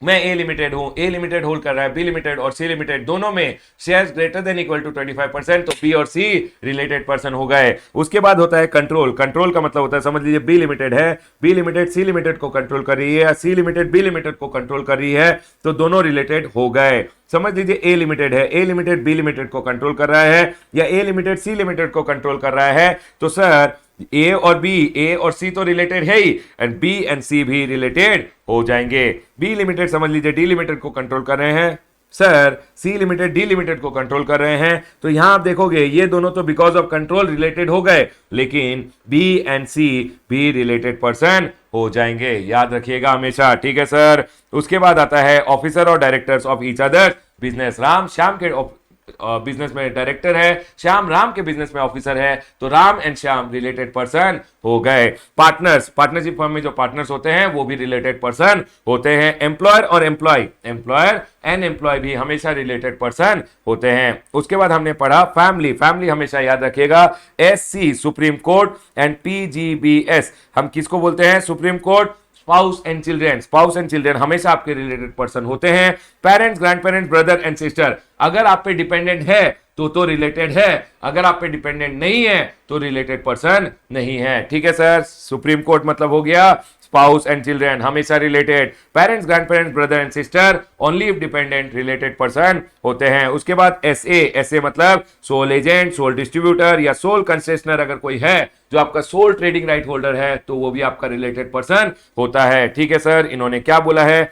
मैं ए लिमिटेड हूं, ए लिमिटेड होल्ड कर रहा है बी लिमिटेड और सी लिमिटेड, दोनों में shares greater than equal to 25%, तो बी और सी रिलेटेड पर्सन हो गए। उसके बाद होता है कंट्रोल। कंट्रोल का मतलब होता है, समझ लीजिए बी लिमिटेड है, बी लिमिटेड सी लिमिटेड को कंट्रोल कर रही है या सी लिमिटेड बी लिमिटेड को कंट्रोल कर रही है, तो दोनों रिलेटेड हो गए। समझ लीजिए ए लिमिटेड है, ए लिमिटेड बी लिमिटेड को कंट्रोल कर रहा है या ए लिमिटेड सी लिमिटेड को कंट्रोल कर रहा है, तो सर ए और बी, ए और सी तो रिलेटेड है ही, एंड बी एंड सी भी रिलेटेड हो जाएंगे। बी लिमिटेड समझ लीजिए डी लिमिटेड को कंट्रोल कर रहे हैं, sir C limited D limited को कंट्रोल कर रहे हैं, तो यहां आप देखोगे ये दोनों तो बिकॉज ऑफ कंट्रोल रिलेटेड हो गए, लेकिन बी एंड सी भी रिलेटेड पर्सन हो जाएंगे। याद रखिएगा हमेशा, ठीक है सर। उसके बाद आता है ऑफिसर और directors of each other business. Ram Shyam के बिजनेस में डायरेक्टर है, श्याम राम के बिजनेस में ऑफिसर है, तो Ram and Shyam related person हो गए। पार्टनर्स, पार्टनरशिप फर्म में जो पार्टनर्स होते हैं वो भी रिलेटेड पर्सन होते हैं। एम्प्लॉयर और एम्प्लॉय, एम्प्लॉयर एंड एम्प्लॉय भी हमेशा रिलेटेड पर्सन होते हैं। उसके बाद हमने पढ़ा फैमिली। फैमिली हमेशा याद रखिएगा एससी सुप्रीम कोर्ट एंड पीजीबीएस, हम किसको बोलते हैं? Supreme court, spouse and children. Spouse and children हमेशा आपके रिलेटेड पर्सन होते हैं। Parents, grand parents, brother and sister, अगर आप पे डिपेंडेंट है तो रिलेटेड है, अगर आप पे डिपेंडेंट नहीं है तो रिलेटेड पर्सन नहीं है। ठीक है सर, सुप्रीम कोर्ट मतलब हो गया स्पाउस एंड चिल्ड्रन हमेशा related, parents, grand parents, brother and sister only if dependent related person होते हैं। उसके बाद एसए मतलब सोल एजेंट, सोल डिस्ट्रीब्यूटर या सोल कंसेशनर अगर कोई है जो आपका सोल ट्रेडिंग राइट होल्डर है तो वो भी आपका रिलेटेड पर्सन होता है। ठीक है सर, इन्होंने क्या बोला है?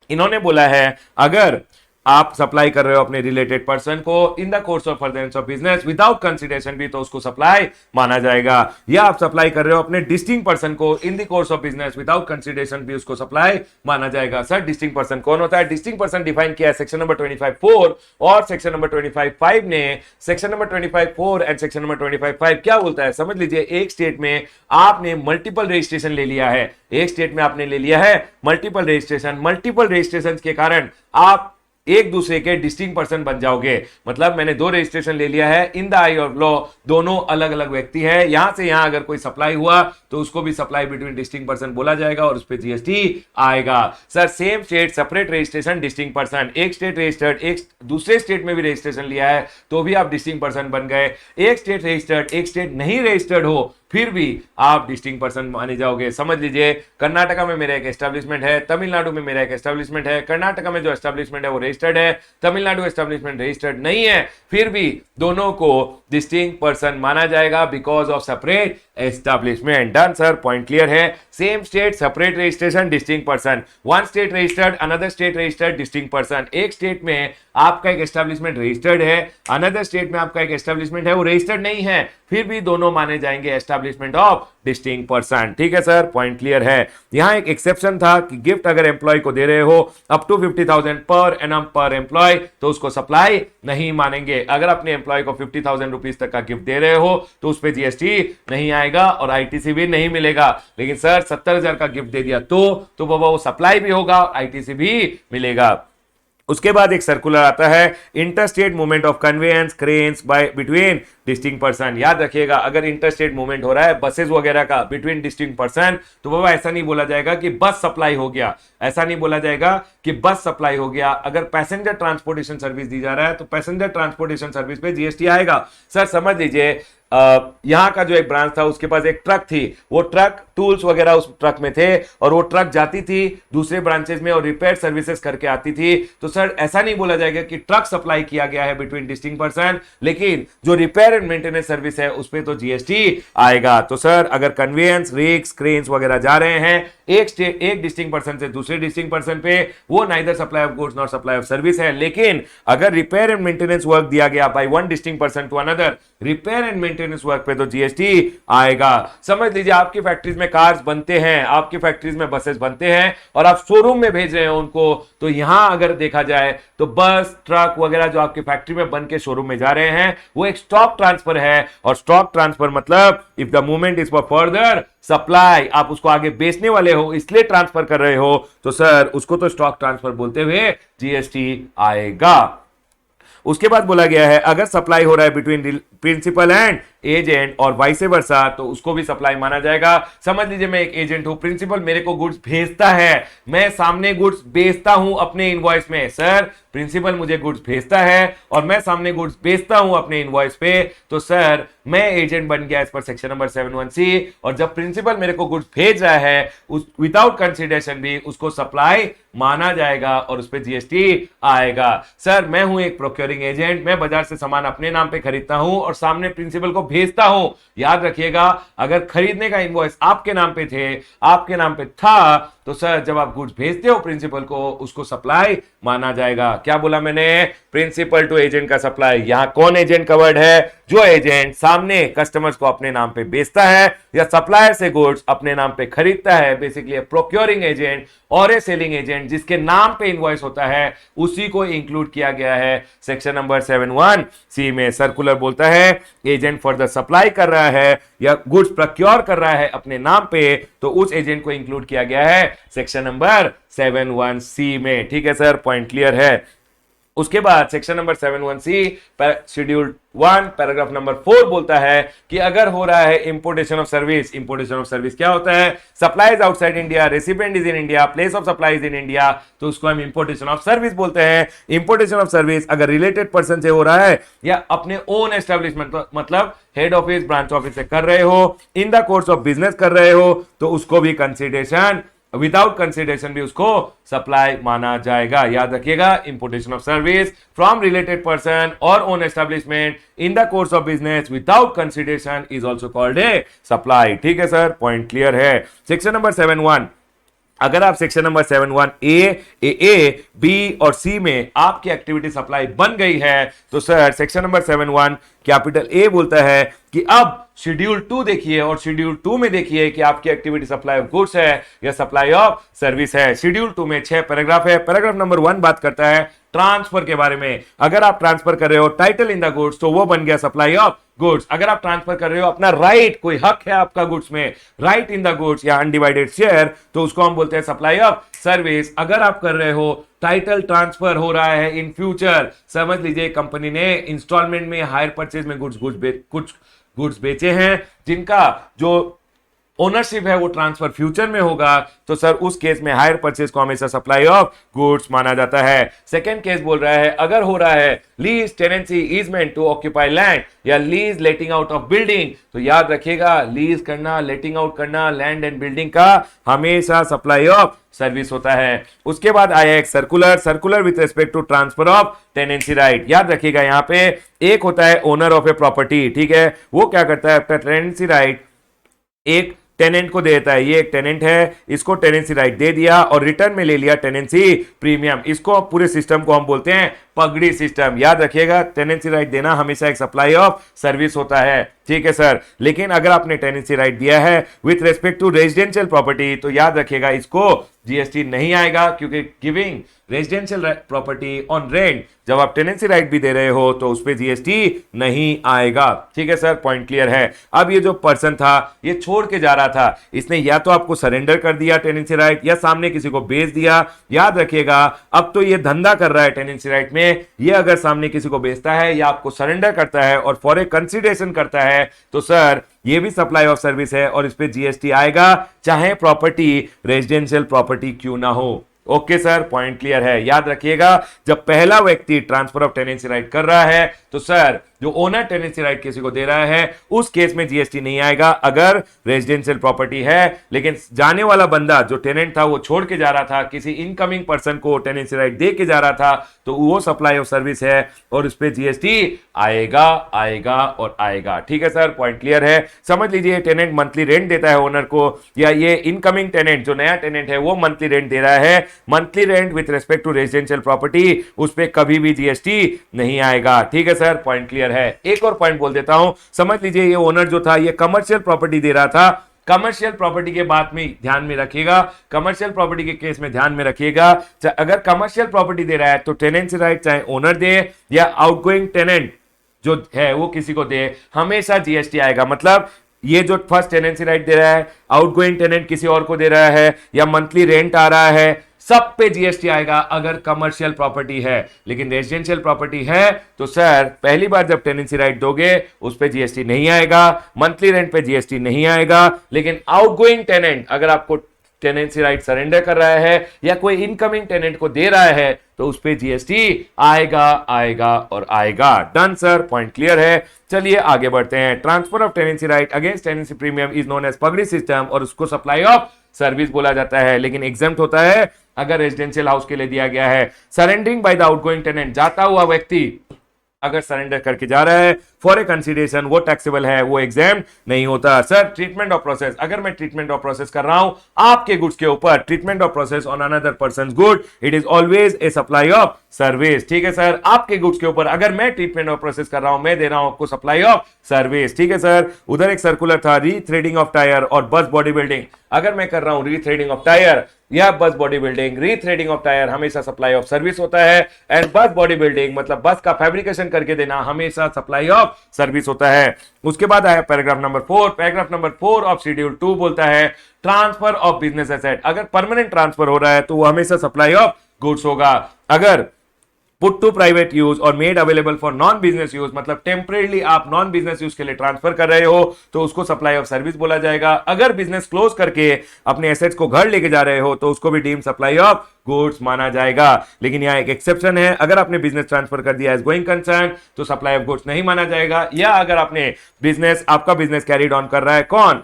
इन्होंने बोला है अगर आप सप्लाई कर रहे हो अपने रिलेटेड पर्सन को इन the course of furtherance of business without consideration भी तो उसको सप्लाई माना जाएगा, या आप सप्लाई कर रहे हो अपने डिस्टिंक्ट पर्सन को इन the course of business without consideration भी उसको सप्लाई माना जाएगा। सर डिस्टिंक्ट पर्सन कौन होता है? डिस्टिंक्ट पर्सन डिफाइन किया है सेक्शन नंबर 25(4) और सेक्शन नंबर 25(5) ने। Section number 25(4) and section number 25(5) क्या बोलता है समझ लीजिए। एक स्टेट में आपने मल्टीपल रजिस्ट्रेशन ले लिया है, एक स्टेट में आपने ले लिया है मल्टीपल रजिस्ट्रेशन, मल्टीपल रजिस्ट्रेशन के कारण आप एक दूसरे के डिस्टिंक्ट पर्सन बन जाओगे। मतलब मैंने 2 रजिस्ट्रेशन ले लिया है, in the I of law दोनों अलग अलग व्यक्ति है, यहां से यहां अगर कोई सप्लाई हुआ तो उसको भी सप्लाई बिटवीन डिस्टिंक्ट पर्सन बोला जाएगा और उस पर जीएसटी आएगा। Sir same state separate registration distinct person, एक स्टेट रजिस्टर्ड, एक दूसरे स्टेट में भी रजिस्ट्रेशन लिया है तो भी आप डिस्टिंक्ट पर्सन बन गए। एक स्टेट रजिस्टर्ड, एक स्टेट नहीं रजिस्टर्ड हो फिर भी आप डिस्टिंक्ट पर्सन माने जाओगे। समझ लीजिए कर्नाटका में मेरा एक एस्टेब्लिशमेंट है, तमिलनाडु में मेरा एक एस्टेब्लिशमेंट है, कर्नाटका में जो एस्टेब्लिशमेंट है वो रजिस्टर्ड है, तमिलनाडु एस्टेब्लिशमेंट रजिस्टर्ड नहीं है, फिर भी दोनों को डिस्टिंक्ट पर्सन माना जाएगा because of separate establishment. Done sir, point clear है। Same state separate registration distinct person, one state registered another state registered distinct person. एक स्टेट में आपका एक एस्टेब्लिशमेंट रजिस्टर्ड है, अनदर स्टेट में आपका एक एस्टेब्लिशमेंट है वो रजिस्टर्ड नहीं है, फिर भी दोनों माने जाएंगे एस्टेब्लिशमेंट ऑफ डिस्टिंक्ट पर्सन। ठीक है सर, पॉइंट क्लियर है। यहां एक एक्सेप्शन था कि गिफ्ट अगर एम्प्लॉय को दे रहे हो अप टू 50,000 पर एनम पर एम्प्लॉय तो उसको सप्लाई नहीं मानेंगे। अगर अपने एम्प्लॉय को 50,000 रुपीज तक का गिफ्ट दे रहे हो तो उस पर जीएसटी नहीं आएगा और आईटीसी भी नहीं मिलेगा। लेकिन सर 70,000 का गिफ्ट दे दिया तो बाबा वो सप्लाई भी होगा, आईटीसी भी मिलेगा। उसके बाद एक सर्कुलर आता है interstate movement of conveyance cranes by between distinct person. याद रखिएगा अगर इंटरस्टेट मूवमेंट हो रहा है बसेस वगैरह का बिटवीन डिस्टिंक्ट पर्सन तो बाबा ऐसा नहीं बोला जाएगा कि बस सप्लाई हो गया, ऐसा नहीं बोला जाएगा कि बस सप्लाई हो गया। अगर पैसेंजर ट्रांसपोर्टेशन सर्विस दी जा रहा है तो पैसेंजर ट्रांसपोर्टेशन सर्विस पे जीएसटी आएगा। सर समझ लीजिए यहां का जो एक ब्रांच था उसके पास एक ट्रक थी, वो ट्रक टूल्स वगैरह उस ट्रक में थे और वो ट्रक जाती थी दूसरे ब्रांचेस में और रिपेयर सर्विसेज करके आती थी। तो सर ऐसा नहीं बोला जाएगा कि ट्रक सप्लाई किया गया है बिटवीन डिस्टिंक्ट पर्सन, लेकिन जो रिपेयर एंड मेंटेनेंस सर्विस है उस पर तो जीएसटी आएगा। तो सर अगर कन्वेयंस रिग्स क्रेन्स वगैरह जा रहे हैं एक डिस्टिंक्ट पर्सन से दूसरे डिस्टिंक्ट पर्सन पे, वो neither supply of goods not supply of service है। लेकिन अगर रिपेयर एंड मेंटेनेंस वर्क दिया गया by one distinct person to another, repair and maintenance work पे तो जीएसटी आएगा। समझ लीजिए आपकी फैक्ट्रीज में कार्स बनते हैं, आपकी फैक्ट्रीज में बसेस बनते हैं और आप शोरूम में भेज रहे हैं उनको, तो यहां अगर देखा जाए तो बस ट्रक वगैरह जो आपकी फैक्ट्री में बन के शोरूम में जा रहे हैं वो एक स्टॉक ट्रांसफर है। और स्टॉक ट्रांसफर मतलब if the movement is for further supply, आप उसको आगे बेचने वाले हो इसलिए ट्रांसफर कर रहे हो तो सर उसको तो स्टॉक ट्रांसफर बोलते हुए जीएसटी आएगा। उसके बाद बोला गया है अगर सप्लाई हो रहा है बिटवीन प्रिंसिपल एंड एजेंट और वाइस वर्सा तो उसको भी सप्लाई माना जाएगा। समझ लीजिए मैं एक एजेंट हूं, प्रिंसिपल मेरे को गुड्स भेजता है, मैं सामने गुड्स बेचता हूं अपने इनवॉइस में। सर प्रिंसिपल मुझे गुड्स भेजता है और मैं सामने गुड्स बेचता हूं अपने इनवॉइस पे, तो सर मैं एजेंट बन गया इस पर सेक्शन नंबर 71C। और जब प्रिंसिपल मेरे को गुड्स भेज रहा है उस विदाउट कंसिडरेशन भी उसको सप्लाई माना जाएगा और उस पर जीएसटी आएगा। सर मैं हूं एक प्रोक्योरिंग एजेंट, मैं बाजार से सामान अपने नाम पे खरीदता हूं और सामने प्रिंसिपल को भेजता हूं। याद रखिएगा अगर खरीदने का इनवॉइस आपके नाम पे थे, आपके नाम पे था, तो सर जब आप गुड्स भेजते हो प्रिंसिपल को उसको सप्लाई माना जाएगा। क्या बोला मैंने? प्रिंसिपल टू एजेंट का सप्लाई। यहां कौन एजेंट कवर्ड है? जो एजेंट सामने कस्टमर्स को अपने नाम पे बेचता है या सप्लायर से गुड्स अपने नाम पे खरीदता है, बेसिकली प्रोक्योरिंग एजेंट और ए सेलिंग एजेंट जिसके नाम पे इनवॉइस होता है उसी को इंक्लूड किया गया है सेक्शन नंबर 71C में। सर्कुलर बोलता है एजेंट फर्दर सप्लाई कर रहा है या गुड्स प्रोक्योर कर रहा है अपने नाम पे तो उस एजेंट को इंक्लूड किया गया है सेक्शन नंबर 71C में। ठीक है सर, पॉइंट क्लियर है। उसके बाद section number 7(1)(c) schedule 1 paragraph number 4 बोलता है कि अगर हो रहा है importation of service, importation of service क्या होता है? Supplies outside India, recipient is in India, place of supply is in India, तो उसको हम इंपोर्टेशन ऑफ सर्विस बोलते हैं। इंपोर्टेशन ऑफ सर्विस अगर रिलेटेड पर्सन से हो रहा है या अपने ओन एस्टेब्लिशमेंट मतलब हेड ऑफिस ब्रांच ऑफिस से कर रहे हो, in the course of business कर रहे हो, तो उसको भी कंसिडरेशन, विदाउट कंसिडरेशन भी उसको सप्लाई माना जाएगा। याद रखिएगा, importation of service from related person और own establishment in the course of business without consideration is also called a supply. ठीक है सर, पॉइंट क्लियर है। सेक्शन नंबर 7(1), अगर आप सेक्शन नंबर 7(1) ए, बी और सी में आपकी एक्टिविटी सप्लाई बन गई है, तो sir section number 7(1) capital A बोलता है कि अब शेड्यूल 2 देखिए और शेड्यूल 2 में देखिए कि आपकी एक्टिविटी सप्लाई ऑफ गुड्स है या सप्लाई ऑफ सर्विस है। शेड्यूल 2 में 6 पैराग्राफ है। पैराग्राफ नंबर 1 बात करता है ट्रांसफर के बारे में। अगर आप ट्रांसफर कर रहे हो टाइटल इन द गुड्स, तो वो बन गया सप्लाई ऑफ गुड्स। अगर आप ट्रांसफर कर रहे हो अपना राइट, कोई हक है आपका गुड्स में, राइट इन द गुड्स या अनडिवाइडेड शेयर, तो उसको हम बोलते हैं सप्लाई ऑफ सर्विस। अगर आप कर रहे हो टाइटल ट्रांसफर हो रहा है इन फ्यूचर, समझ लीजिए कंपनी ने इंस्टॉलमेंट में हायर परचेज में कुछ गुड्स बेचे हैं जिनका जो ओनरशिप है वो ट्रांसफर फ्यूचर में होगा, तो सर उस केस में हायर परचेज को हमेशा सप्लाई ऑफ गुड्स माना जाता है। सेकंड केस बोल रहा है अगर हो रहा है lease, tenancy, easement to occupy land या lease, letting out of building, तो याद रखिएगा लीज करना, लेटिंग आउट करना लैंड एंड बिल्डिंग का हमेशा सप्लाई ऑफ सर्विस होता है। उसके बाद आया एक circular with respect to transfer of tenancy right. याद रखिएगा यहाँ पे एक होता है ओनर ऑफ ए प्रॉपर्टी, ठीक है, वो क्या करता है अपना टेनेंसी राइट एक टेनेंट को देता है। ये एक टेनेंट है, इसको टेनेंसी राइट दे दिया और रिटर्न में ले लिया टेनेंसी प्रीमियम। इसको पूरे सिस्टम को हम बोलते हैं पगड़ी सिस्टम। याद रखिएगा टेनेंसी राइट देना हमेशा एक सप्लाई ऑफ सर्विस होता है। ठीक है सर, लेकिन अगर आपने टेनेंसी राइट दिया है with respect to residential property, तो याद रखिएगा इसको जीएसटी नहीं आएगा, क्योंकि giving residential property on rent, जब आप टेनेंसी राइट भी दे रहे हो तो उस पर जीएसटी नहीं आएगा। ठीक है सर, पॉइंट क्लियर है। अब ये जो पर्सन था ये छोड़ के जा रहा था, इसने या तो आपको सरेंडर कर दिया टेनेंसी राइट या सामने किसी को बेच दिया। याद रखिएगा अब तो ये धंधा कर रहा है टेनेंसी राइट में, ये अगर सामने किसी को बेचता है या आपको सरेंडर करता है और फॉर ए कंसिडरेशन करता है, तो सर ये भी सप्लाई ऑफ सर्विस है और इस पे जीएसटी आएगा, चाहे प्रॉपर्टी रेजिडेंशियल प्रॉपर्टी क्यों ना हो। ओके सर, पॉइंट क्लियर है। याद रखिएगा जब पहला व्यक्ति ट्रांसफर ऑफ टेनेंसी राइट कर रहा है, तो सर जो ओनर टेनेंसी राइट किसी को दे रहा है उस केस में जीएसटी नहीं आएगा अगर रेजिडेंशियल प्रॉपर्टी है। लेकिन जाने वाला बंदा जो टेनेंट था वो छोड़ के जा रहा था, किसी इनकमिंग पर्सन को टेनेंसी राइट दे के जा रहा था, तो वो सप्लाई ऑफ सर्विस है और उस पर जीएसटी आएगा आएगा और आएगा। ठीक है सर, पॉइंट क्लियर है। समझ लीजिए टेनेंट मंथली रेंट देता है ओनर को, या ये इनकमिंग टेनेंट जो नया टेनेंट है वो मंथली रेंट दे रहा है, monthly rent with respect to residential property, उस पर कभी भी जीएसटी नहीं आएगा। ठीक है सर, पॉइंट क्लियर है। एक और पॉइंट बोल देता हूं, समझ लीजिए ये ओनर जो था ये कमर्शियल प्रॉपर्टी दे रहा था। कमर्शियल प्रॉपर्टी के बात में ध्यान में रखिएगा, कमर्शियल प्रॉपर्टी के केस में ध्यान में रखिएगा, अगर कमर्शियल प्रॉपर्टी दे रहा है तो टेनेंसी राइट चाहे ओनर दे या आउटगोइंग टेनेंट जो है वो किसी को दे, हमेशा जीएसटी आएगा। मतलब ये जो फर्स्ट टेनेंसी राइट दे रहा है, आउटगोइंग टेनेंट किसी और को दे रहा है या मंथली रेंट आ रहा है, सब पे जीएसटी आएगा अगर कमर्शियल प्रॉपर्टी है। लेकिन रेजिडेंशियल प्रॉपर्टी है तो सर पहली बार जब टेनेंसी राइट दोगे उस पे जीएसटी नहीं आएगा, मंथली रेंट पे जीएसटी नहीं आएगा। लेकिन आउटगोइंग टेनेंट अगर आपको टेनेंसी राइट सरेंडर कर रहा है या कोई इनकमिंग टेनेंट को दे रहा है तो उस पे जीएसटी आएगा आएगा और आएगा। डन सर, पॉइंट क्लियर है। चलिए आगे बढ़ते हैं। Transfer of tenancy right against tenancy premium is known as pagdi system और उसको सप्लाई ऑफ सर्विस बोला जाता है, लेकिन एग्जम्प्ट होता है अगर रेजिडेंशियल हाउस के लिए दिया गया है। Surrendering by the outgoing tenant, जाता हुआ व्यक्ति अगर सरेंडर करके जा रहा है फॉर ए कंसिडरेशन, वो टैक्सेबल है, वो एग्जाम्प्ट नहीं होता। सर ट्रीटमेंट ऑफ प्रोसेस, अगर मैं ट्रीटमेंट ऑफ प्रोसेस कर रहा हूं आपके गुड्स के ऊपर, treatment of process on another persons good, it is always a supply of service. ठीक है सर, आपके गुड्स के ऊपर अगर मैं ट्रीटमेंट ऑफ प्रोसेस कर रहा हूं, मैं दे रहा हूं आपको सप्लाई ऑफ सर्विस। ठीक है सर, उधर एक सर्कुलर था रीथ्रेडिंग ऑफ टायर और बस बॉडी बिल्डिंग, अगर मैं कर रहा हूं रीथ्रेडिंग ऑफ टायर या बस बॉडी बिल्डिंग, रीथ्रेडिंग ऑफ टायर हमेशा सप्लाई ऑफ सर्विस होता है, एंड बस बॉडी बिल्डिंग मतलब बस का फैब्रिकेशन करके देना हमेशा सप्लाई ऑफ सर्विस होता है। उसके बाद आया paragraph number 4। Paragraph number 4 of schedule 2 बोलता है ट्रांसफर ऑफ बिजनेस एसेट, अगर परमानेंट ट्रांसफर हो रहा है तो वो हमेशा सप्लाई ऑफ गुड्स होगा। अगर पुट टू प्राइवेट यूज और made available for non business use, मतलब टेम्परेली आप नॉन बिजनेस यूज के लिए ट्रांसफर कर रहे हो तो उसको सप्लाई ऑफ सर्विस बोला जाएगा। अगर बिजनेस क्लोज करके अपने एसेट्स को घर लेके जा रहे हो तो उसको भी डीम सप्लाई ऑफ गुड्स माना जाएगा। लेकिन यहाँ एक एक्सेप्शन है, अगर आपने बिजनेस ट्रांसफर कर दिया एज गोइंग कंसर्न तो सप्लाई ऑफ गुड्स नहीं माना जाएगा। या अगर आपने आपका बिजनेस कैरीड ऑन कर रहा है कौन,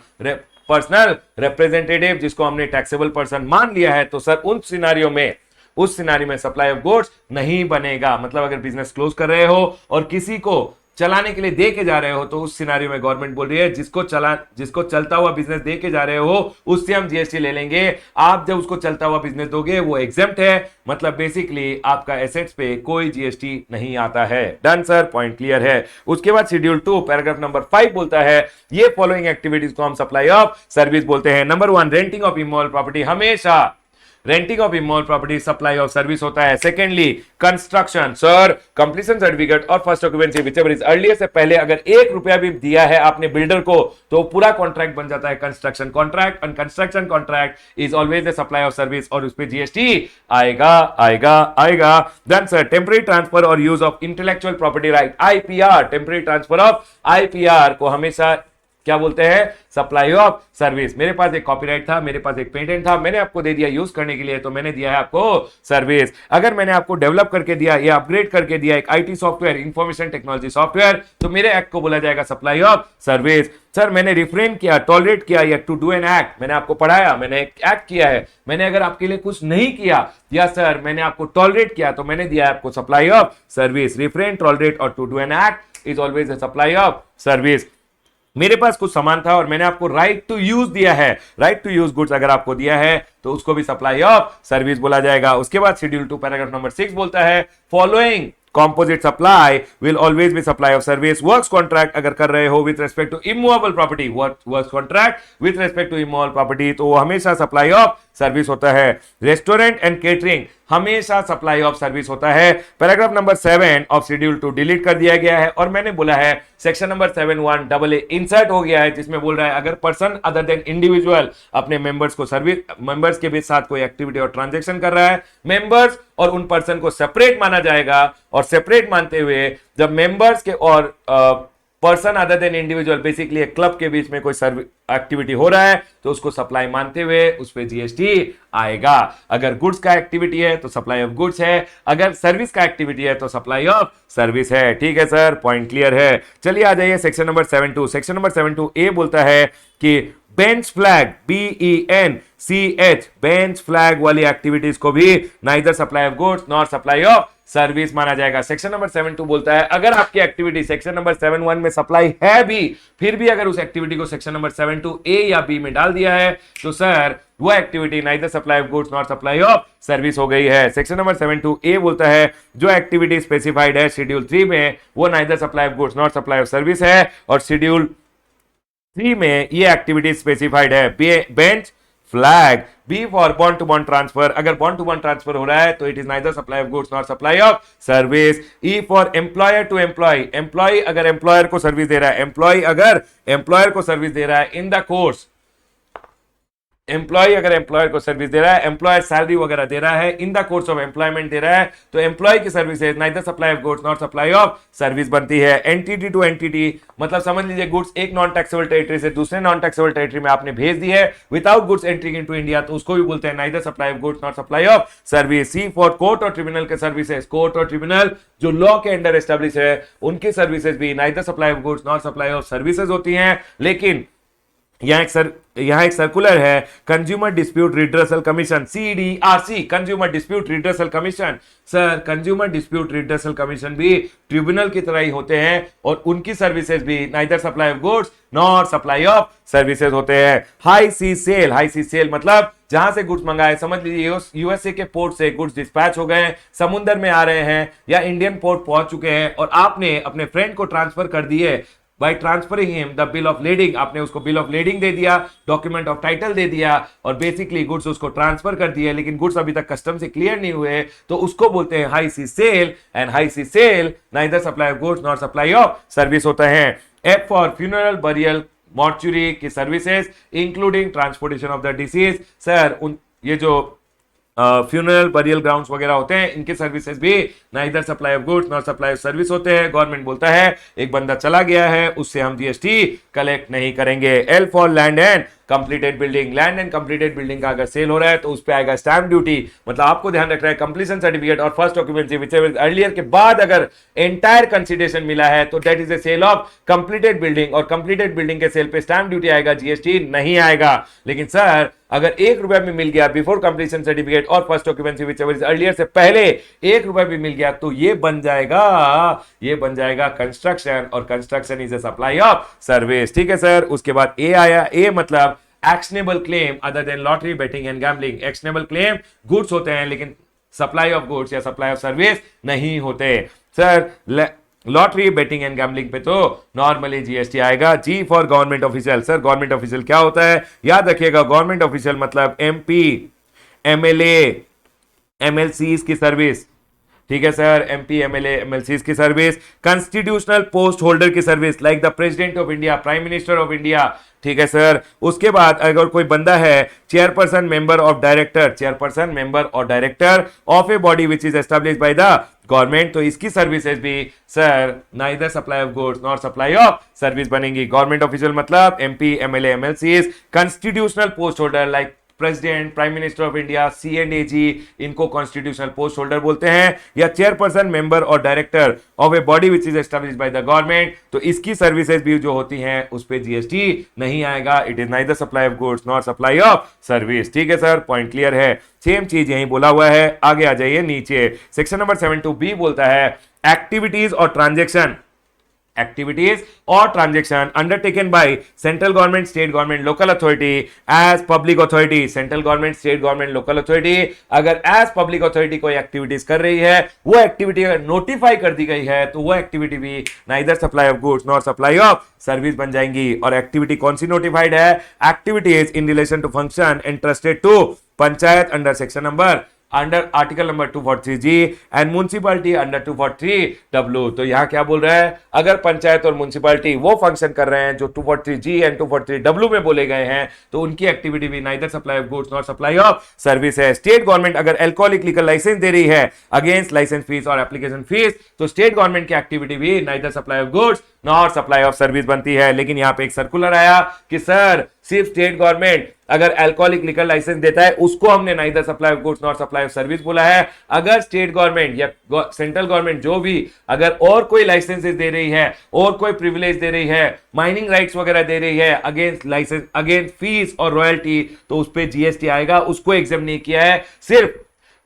पर्सनल रिप्रेजेंटेटिव, जिसको हमने टैक्सेबल पर्सन मान लिया है, तो सर उस सिनारियो में सप्लाई ऑफ गुड्स नहीं बनेगा। मतलब अगर बिजनेस क्लोज कर रहे हो और किसी को चलाने के लिए दे के जा रहे हो तो उस सिनारियो में गवर्नमेंट बोल रही है जिसको चलता हुआ बिजनेस दे के जा रहे हो उससे हम जीएसटी ले लेंगे। आप जब उसको चलता हुआ बिजनेस दोगे वो एग्जेम्प्ट है, मतलब बेसिकली आपका एसेट्स पे कोई जीएसटी नहीं आता है। डन सर, पॉइंट क्लियर है। उसके बाद शेड्यूल 2 पैराग्राफ नंबर 5 बोलता है ये फॉलोइंग एक्टिविटीज को हम सप्लाई ऑफ सर्विस बोलते हैं। Number 1, renting of immoral property, हमेशा renting of immoral property supply of service होता है। Secondly construction, sir completion certificate और first occupancy whichever is earlier से पहले अगर 1 रुपया भी दिया है आपने बिल्डर को तो पूरा कॉन्ट्रैक्ट बन जाता है construction contract, and construction contract is always the supply of service और उस पे जीएसटी आएगा। देन सर टेम्परेरी ट्रांसफर और use of intellectual property right, IPR, temporary transfer of IPR को हमेशा क्या बोलते हैं, सप्लाई ऑफ सर्विस। मेरे पास एक कॉपीराइट था, मेरे पास एक पेटेंट था, मैंने आपको दे दिया यूज करने के लिए तो मैंने दिया है आपको सर्विस। अगर मैंने आपको डेवलप करके दिया या अपग्रेड करके दिया एक IT software, information technology software, तो मेरे एक्ट को बोला जाएगा सप्लाई ऑफ सर्विस। सर मैंने रिफ्रेन किया, टॉलरेट किया या टू डू एन एक्ट, मैंने आपको पढ़ाया, मैंने एक एक्ट किया है, मैंने अगर आपके लिए कुछ नहीं किया या सर मैंने आपको टॉलरेट किया तो मैंने दिया आपको supply of service. Refrain, tolerate और to do an act is always supply of service. मेरे पास कुछ सामान था और मैंने आपको राइट टू यूज दिया है, राइट टू यूज गुड्स अगर आपको दिया है तो उसको भी सप्लाई ऑफ सर्विस बोला जाएगा। उसके बाद शेड्यूल 2 पैराग्राफ नंबर 6 बोलता है following composite supply will always be supply of service। works contract अगर कर रहे हो with respect to immovable property, works contract with respect to immovable property तो वो हमेशा supply of सर्विस होता है। रेस्टोरेंट एंड केटरिंग हमेशा सप्लाई ऑफ सर्विस होता है। Paragraph number 7 of schedule 2 delete कर दिया गया है और मैंने बोला है सेक्शन नंबर 7(1) इंसर्ट हो गया है जिसमें बोल रहा है अगर पर्सन अदर देन इंडिविजुअल अपने मेंबर्स के बीच साथ कोई एक्टिविटी और ट्रांजैक्शन कर रहा है, मेंबर्स और उन पर्सन को सेपरेट माना जाएगा। और सेपरेट मानते हुए जब मेंबर्स के और person other than individual basically एक क्लब के बीच में कोई एक्टिविटी हो रहा है तो उसको सप्लाई मानते हुए उस पे जीएसटी आएगा। अगर गुड्स का एक्टिविटी है तो सप्लाई ऑफ गुड्स है, अगर सर्विस का एक्टिविटी है तो सप्लाई ऑफ सर्विस है। ठीक है सर, पॉइंट क्लियर है। चलिए आ जाइए सेक्शन नंबर 7(2). सेक्शन नंबर 7(2) ए बोलता है कि bench flag, BENCH, bench flag वाली एक्टिविटीज को भी neither supply of goods nor supply of service माना जाएगा। सेक्शन नंबर 7(2) बोलता है अगर आपकी एक्टिविटी सेक्शन नंबर 7(1) में सप्लाई है भी, फिर भी अगर उस एक्टिविटी को सेक्शन नंबर 7(2) ए या बी में डाल दिया है तो सर वो activity neither supply of goods not supply of service हो गई है। सेक्शन नंबर 7(2) ए बोलता है जो एक्टिविटी स्पेसिफाइड है शेड्यूल 3 में वो neither supply of goods not supply of service है, और शेड्यूल 3 में ये एक्टिविटी स्पेसिफाइड है। Bench flag, B for bond to bond transfer, अगर बॉन्ड टू बॉन्ड ट्रांसफर हो रहा है तो it is neither supply of goods not supply of service. E for employer to employ, employ अगर एम्प्लॉयर को सर्विस दे रहा है, एम्प्लॉय अगर एम्प्लॉयर को सर्विस दे रहा है इन द कोर्स, एम्प्लॉय अगर एम्प्लॉयर को सर्विस दे रहा है, एम्प्लॉयर सैलरी वगैरह दे रहा है, in the course of employment दे रहा है, तो एम्प्लॉय की services neither supply of goods not supply of service बनती है। एंटिटी टू एंटिटी, मतलब समझ लीजिए गुड्स एक नॉन टैक्सेबल टेरिटरी से दूसरे नॉन टैक्सेबल टेरिटरी में आपने भेज दी है without goods entry into India, तो उसको भी बोलते हैं neither supply of goods not supply of service. C for court और ट्रिब्यूनल के सर्विसेज, कोर्ट और ट्रिब्यूनल जो लॉ के अंडर एस्टेब्लिश है उनकी सर्विसेज भी neither supply of goods not supply of services होती हैं। लेकिन यहां एक सर्कुलर है consumer dispute redressal commission, CDRC, consumer dispute redressal commission. Sir consumer dispute redressal commission भी ट्रिब्यूनल की तरह ही होते हैं और उनकी सर्विसेज भी neither supply of goods nor supply of services होते हैं। High sea cell, high sea cell मतलब जहां से गुड्स मंगाए, समझ लीजिए यूएसए के पोर्ट से गुड्स डिस्पैच हो गए, समुद्र में आ रहे हैं या इंडियन पोर्ट पहुंच चुके हैं और आपने अपने फ्रेंड को ट्रांसफर कर दिए by transferring him the bill of lading, आपने उसको बिल ऑफ लेडिंग दे दिया, डॉक्यूमेंट ऑफ टाइटल दे दिया और बेसिकली गुड्स उसको ट्रांसफर कर दिए, लेकिन गुड्स अभी तक कस्टम से क्लियर नहीं हुए, तो उसको बोलते हैं high sea sale, and high sea sale neither supply of goods not supply of service होता है। F for funeral burial mortuary की services including transportation of the deceased. Sir ये जो फ्यूनरल बरियल ग्राउंड्स वगैरह होते हैं, इनके सर्विसेज भी neither supply of goods nor supply of service होते हैं। गवर्नमेंट बोलता है एक बंदा चला गया है, उससे हम जीएसटी कलेक्ट नहीं करेंगे। L for land and completed building, land and completed building का अगर सेल हो रहा है तो उस पे आएगा स्टैंप ड्यूटी। मतलब आपको ध्यान रखना है कंप्लीशन सर्टिफिकेट और फर्स्ट ऑक्यूपेंसी विचएवर अर्लियर के बाद अगर एंटायर कंसीडरेशन मिला है तो that is a sale of completed building, और कंप्लीटेड बिल्डिंग के सेल पे स्टैंप ड्यूटी आएगा, जीएसटी नहीं आएगा। लेकिन सर अगर 1 रुपए में मिल गया बिफोर कंप्लीशन सर्टिफिकेट और first occupancy whichever is earlier से पहले 1 रुपए भी मिल गया तो ये बन जाएगा कंस्ट्रक्शन, और construction is a supply of service. ठीक है सर। उसके बाद ए आया, ए मतलब actionable claim other than lottery betting and gambling. Actionable claim goods होते हैं लेकिन सप्लाई ऑफ गुड्स या सप्लाई ऑफ सर्विस नहीं होते। Sir lottery betting and gambling पे तो नॉर्मली जीएसटी आएगा। G for government official. Sir government official क्या होता है, याद रखिएगा गवर्नमेंट ऑफिशियल मतलब एमपी, एमएलए, एमएलसीज की सर्विस। ठीक है सर, एमपी, एमएलए, एमएलसीज की सर्विस। कॉन्स्टिट्यूशनल पोस्ट होल्डर की service like the president of India, prime minister of India. ठीक है सर। उसके बाद अगर कोई बंदा है chairperson member of director, chairperson member और director of a body which is established by the government, तो इसकी सर्विसेज भी sir neither supply of goods nor supply of service बनेंगी। गवर्नमेंट ऑफिशियल मतलब MP, MLA, MLCs. Constitutional post holder like president, prime minister of India, CNDG, इनको कॉन्स्टिट्यूशनल पोस्ट होल्डर बोलते हैं। या चेयरपर्सन मेंबर और director of a body which is established by the government, तो इसकी सर्विसेज भी जो होती हैं उस पे जीएसटी नहीं आएगा। It is neither supply of goods not supply of service. ठीक है सर, पॉइंट क्लियर है। सेम चीज यही बोला हुआ है। आगे आ जाइए नीचे, सेक्शन नंबर 7(2)(b) बोलता है एक्टिविटीज और transaction, activities or transaction undertaken by central government, state government, local authority as public authority। central government, state government, local authority अगर as public authority कोई एक्टिविटीज कर रही है, वो एक्टिविटी अगर नोटिफाई कर दी गई है तो वो एक्टिविटी भी neither supply of goods not supply of service बन जाएंगी। और एक्टिविटी कौन सी नोटिफाइड है, activities in relation to function entrusted to panchayat under section number under article number 243G and municipality under 243W। तो यहां क्या बोल रहा है, अगर पंचायत और म्युनिसिपैलिटी वो फंक्शन कर रहे हैं जो 243G एंड 243W में बोले गए हैं तो उनकी एक्टिविटी भी neither supply of goods not supply of service है। स्टेट गवर्नमेंट अगर अल्कोहलिक लिकर लाइसेंस दे रही है अगेंस्ट लाइसेंस फीस और एप्लीकेशन फीस, तो स्टेट गवर्नमेंट की एक्टिविटी भी neither supply of goods not supply of service बनती है। लेकिन यहां पे एक सर्कुलर आया कि सर सिर्फ स्टेट गवर्नमेंट अगर अल्कोहलिक लिकर लाइसेंस देता है उसको हमने neither supply of goods not supply of service बोला है। अगर स्टेट गवर्नमेंट या सेंट्रल गवर्नमेंट जो भी अगर और कोई लाइसेंसेस दे रही है और कोई प्रिविलेज दे रही है, माइनिंग राइट्स वगैरह दे रही है अगेंस्ट लाइसेंस, अगेंस्ट फीस और रॉयल्टी, तो उस पर जीएसटी आएगा। उसको एग्जाम नहीं किया है, सिर्फ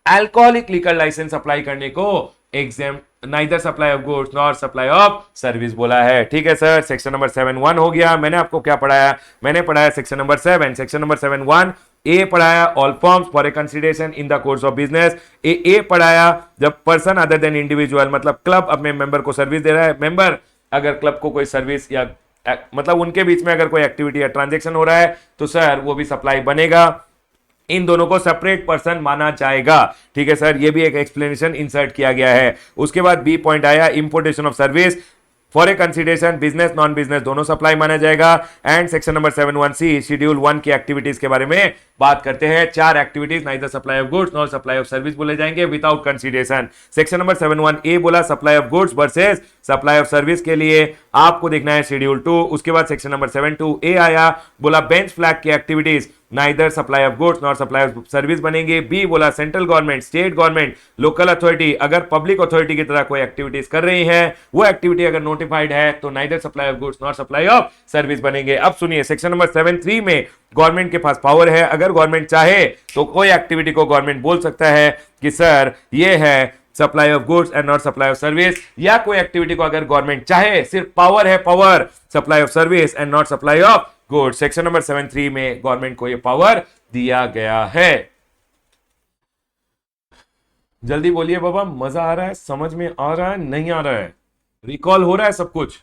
अल्कोहलिक लिकर लाइसेंस अप्लाई करने को exam neither supply of goods nor supply of service बोला है। ठीक है सर, सेक्शन नंबर 7(1) हो गया। मैंने आपको क्या पढ़ाया, मैंने पढ़ाया section number 7, section number 7(1) A पढ़ाया all forms for a consideration in the course of business. A पढ़ाया जब पर्सन अदर देन इंडिविजुअल मतलब क्लब अपने मेंबर को सर्विस दे रहा है, मेंबर अगर क्लब को कोई सर्विस या मतलब उनके बीच में अगर कोई एक्टिविटी या ट्रांजेक्शन हो रहा है तो सर वो भी सप्लाई बनेगा। इन दोनों को सेपरेट पर्सन माना जाएगा। ठीक है सर, ये भी एक एक्सप्लेनेशन इंसर्ट किया गया है। उसके बाद बी पॉइंट आया importation of service for a consideration, business non business दोनों सप्लाई माना जाएगा। And section number 7(1)(c) schedule 1 की एक्टिविटीज के बारे में बात करते हैं। 4 activities neither supply of goods nor supply of service बोले जाएंगे without consideration. Section number 7(1)(a) बोला supply of goods versus supply of service के लिए आपको देखना है शेड्यूल 2। उसके बाद सेक्शन नंबर 7(2)(a) आया, बोला बेंच फ्लैग की activities neither supply of goods nor supply of service बनेंगे। बी बोला central government, state government, local authority अगर पब्लिक अथॉरिटी की तरह कोई एक्टिविटीज कर रही है, वो एक्टिविटी अगर नोटिफाइड है तो neither supply of goods nor supply of service बनेंगे। अब सुनिए सेक्शन नंबर 7(3) में गवर्नमेंट के पास पावर है, अगर गवर्नमेंट चाहे तो कोई एक्टिविटी को गवर्नमेंट बोल सकता है कि सर ये है supply of goods and not supply of service, या कोई एक्टिविटी को अगर गवर्नमेंट चाहे, सिर्फ पावर है, power supply of service and not supply of goods. Section number 7(3) में गवर्नमेंट को यह पावर दिया गया है। जल्दी बोलिए बाबा, मजा आ रहा है, समझ में आ रहा है, नहीं आ रहा है, रिकॉल हो रहा है सब कुछ?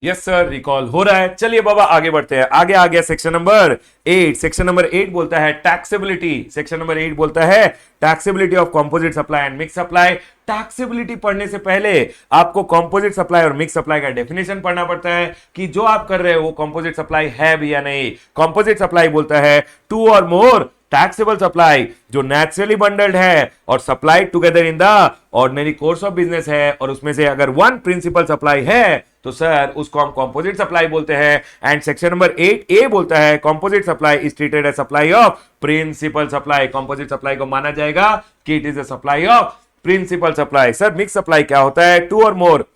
यस सर, रिकॉल हो रहा है। चलिए बाबा आगे बढ़ते हैं। आगे आ गया सेक्शन नंबर 8। सेक्शन नंबर 8 बोलता है टैक्सेबिलिटी। सेक्शन नंबर 8 बोलता है taxability of composite supply and mix supply. Taxability पढ़ने से पहले आपको कंपोजिट सप्लाई और मिक्स सप्लाई का डेफिनेशन पढ़ना पड़ता है कि जो आप कर रहे हो वो कंपोजिट सप्लाई है भी या नहीं। कंपोजिट सप्लाई बोलता है टू और मोर टैक्सेबल सप्लाई जो नेचुरली बंडल्ड है और supplied together in the ordinary course of business है, और उसमें से अगर वन प्रिंसिपल सप्लाई है तो सर उसको हम कंपोजिट सप्लाई बोलते हैं। एंड सेक्शन नंबर 8A बोलता है composite supply is treated as supply of principal supply. Composite supply को माना जाएगा कि it is a supply of principal supply. Sir mix supply क्या होता है? टू और मोर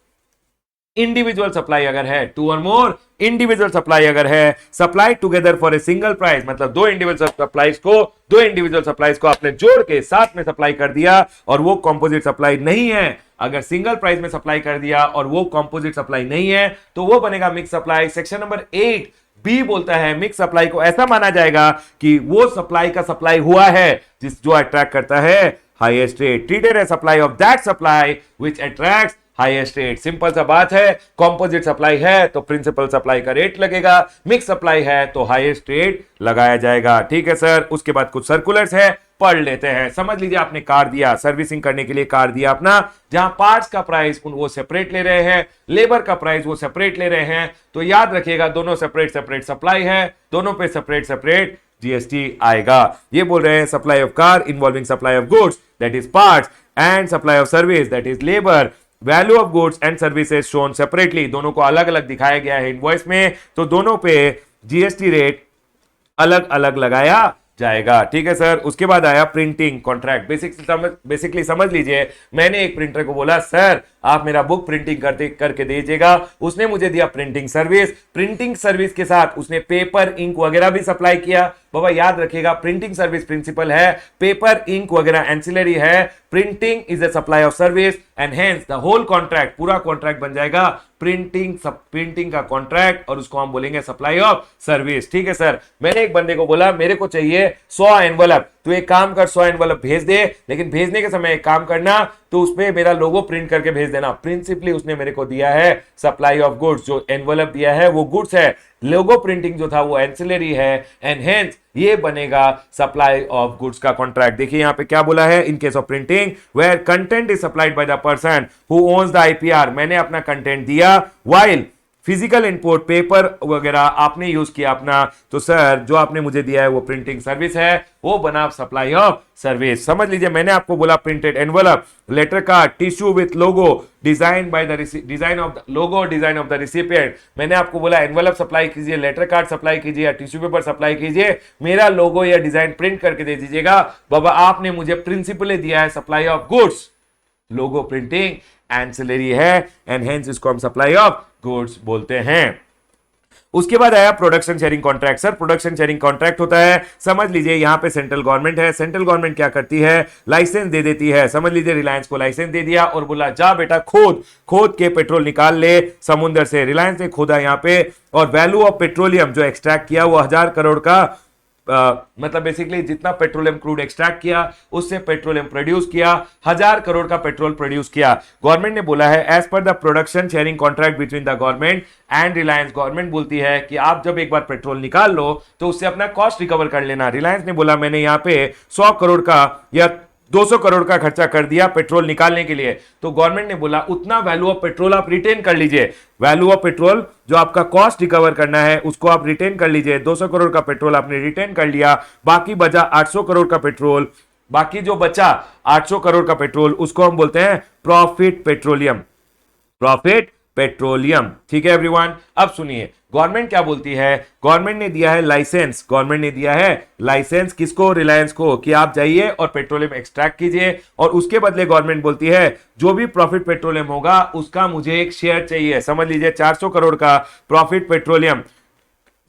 इंडिविजुअल सप्लाई अगर है, टू और मोर इंडिविजुअल सप्लाई अगर है, supply together for a single price, मतलब दो इंडिविजुअल सप्लाईज को आपने जोड़ के साथ में सप्लाई कर दिया और वो कंपोजिट सप्लाई नहीं है। अगर सिंगल प्राइस में सप्लाई कर दिया और वो कंपोजिट सप्लाई नहीं है तो वो बनेगा mix supply. Section number 8B बोलता है मिक्स सप्लाई को ऐसा माना जाएगा कि वो सप्लाई का सप्लाई हुआ है जो अट्रैक्ट करता है highest rate, treated as supply of that supply which attracts highest rate. Simple सा बात है, कंपोजिट सप्लाई है तो प्रिंसिपल सप्लाई का रेट लगेगा, मिक्स सप्लाई है तो हाईएस्ट रेट लगाया जाएगा। ठीक है सर। उसके बाद कुछ सर्कुलर्स है, पढ़ लेते हैं। समझ लीजिए आपने कार दिया, सर्विसिंग करने के लिए कार दिया अपना, जहां पार्ट्स का प्राइस वो सेपरेट ले रहे हैं, लेबर का प्राइस वो सेपरेट ले रहे हैं, तो याद रखिएगा दोनों सेपरेट सप्लाई है, दोनों पे सेपरेट जीएसटी आएगा। ये बोल रहे हैं supply of car involving supply of goods that is parts and supply of service that is labour, value of goods and services shown separately. दोनों को अलग अलग दिखाया गया है इनवॉइस में, तो दोनों पे जीएसटी रेट अलग अलग लगाया जाएगा। ठीक है सर। उसके बाद आया प्रिंटिंग कॉन्ट्रैक्ट। बेसिकली समझ लीजिए, मैंने एक प्रिंटर को बोला सर आप मेरा बुक प्रिंटिंग करके दीजिएगा, उसने मुझे दिया प्रिंटिंग सर्विस के साथ उसने पेपर इंक वगैरह भी सप्लाई किया। बाबा याद रखिएगा प्रिंटिंग सर्विस प्रिंसिपल है, पेपर इंक वगैरह एंसिलरी है, printing is a supply of service and hence the whole contract, पूरा कॉन्ट्रैक्ट बन जाएगा प्रिंटिंग का कॉन्ट्रैक्ट और उसको हम बोलेंगे सप्लाई ऑफ सर्विस। ठीक है सर। मैंने एक बंदे को बोला मेरे को चाहिए 100 एनवलप, तो एक काम कर 100 एनवलप भेज दे, लेकिन भेजने के समय एक काम करना तो उसमें मेरा लोगो प्रिंट करके भेज देना। प्रिंसिपली उसने मेरे को दिया है सप्लाई ऑफ गुड्स, जो एनवलप दिया है वो गुड्स है, लोगो प्रिंटिंग जो था वो एंसिलरी है एंड हेंस ये बनेगा सप्लाई ऑफ गुड्स का कॉन्ट्रैक्ट। देखिए यहां पे क्या बोला है, in case of printing where content is supplied by the person who owns the IPR, मैंने अपना कंटेंट दिया, व्हाइल फिजिकल इनपुट पेपर वगैरह आपने यूज किया अपना, तो सर जो आपने मुझे दिया है वो प्रिंटिंग सर्विस है, वो बना सप्लाई ऑफ सर्विस। समझ लीजिए मैंने आपको बोला printed envelope, letter card, tissue with logo design by the design of the recipient, मैंने आपको बोला एनवलप सप्लाई कीजिए, लेटर कार्ड सप्लाई कीजिए या टिश्यू पेपर सप्लाई कीजिए, मेरा लोगो या डिजाइन प्रिंट करके दे दीजिएगा। बाबा आपने मुझे प्रिंसिपल दिया है supply of goods, logo printing ancillary है एंड हेंस इसको हम सप्लाई ऑफ गुड्स बोलते हैं। उसके बाद आया production sharing contract. Sir production sharing contract होता है, समझ लीजिए यहां पे सेंट्रल गवर्नमेंट है, सेंट्रल गवर्नमेंट क्या करती है, लाइसेंस दे देती है। समझ लीजिए रिलायंस को लाइसेंस दे दिया और बोला जा बेटा खोद के पेट्रोल निकाल ले समुद्र से। रिलायंस ने खोदा यहां पे और वैल्यू ऑफ पेट्रोलियम जो एक्सट्रैक्ट किया वो 1000 करोड़ का मतलब बेसिकली जितना पेट्रोलियम क्रूड एक्सट्रैक्ट किया उससे पेट्रोलियम प्रोड्यूस किया, 1000 करोड़ का पेट्रोल प्रोड्यूस किया। गवर्नमेंट ने बोला है as per the production sharing contract between the government and Reliance, government बोलती है कि आप जब एक बार पेट्रोल निकाल लो तो उससे अपना कॉस्ट रिकवर कर लेना। रिलायंस ने बोला मैंने यहाँ पे 100 करोड़ का या 200 करोड़ का खर्चा कर दिया पेट्रोल निकालने के लिए, तो गवर्नमेंट ने बोला उतना वैल्यू ऑफ पेट्रोल आप रिटेन कर लीजिए, वैल्यू ऑफ पेट्रोल जो आपका कॉस्ट रिकवर करना है उसको आप रिटेन कर लीजिए। 200 करोड़ का पेट्रोल आपने रिटेन कर लिया, बाकी बचा 800 करोड़ का पेट्रोल, बाकी जो बचा 800 करोड़ का पेट्रोल उसको हम बोलते हैं प्रॉफिट पेट्रोलियम। ठीक है एवरीवन। अब सुनिए गवर्नमेंट क्या बोलती है, गवर्नमेंट ने दिया है लाइसेंस किसको, रिलायंस को, कि आप जाइए और पेट्रोलियम एक्सट्रैक्ट कीजिए और उसके बदले गवर्नमेंट बोलती है जो भी प्रॉफिट पेट्रोलियम होगा उसका मुझे एक शेयर चाहिए। समझ लीजिए 400 करोड़ का प्रॉफिट पेट्रोलियम,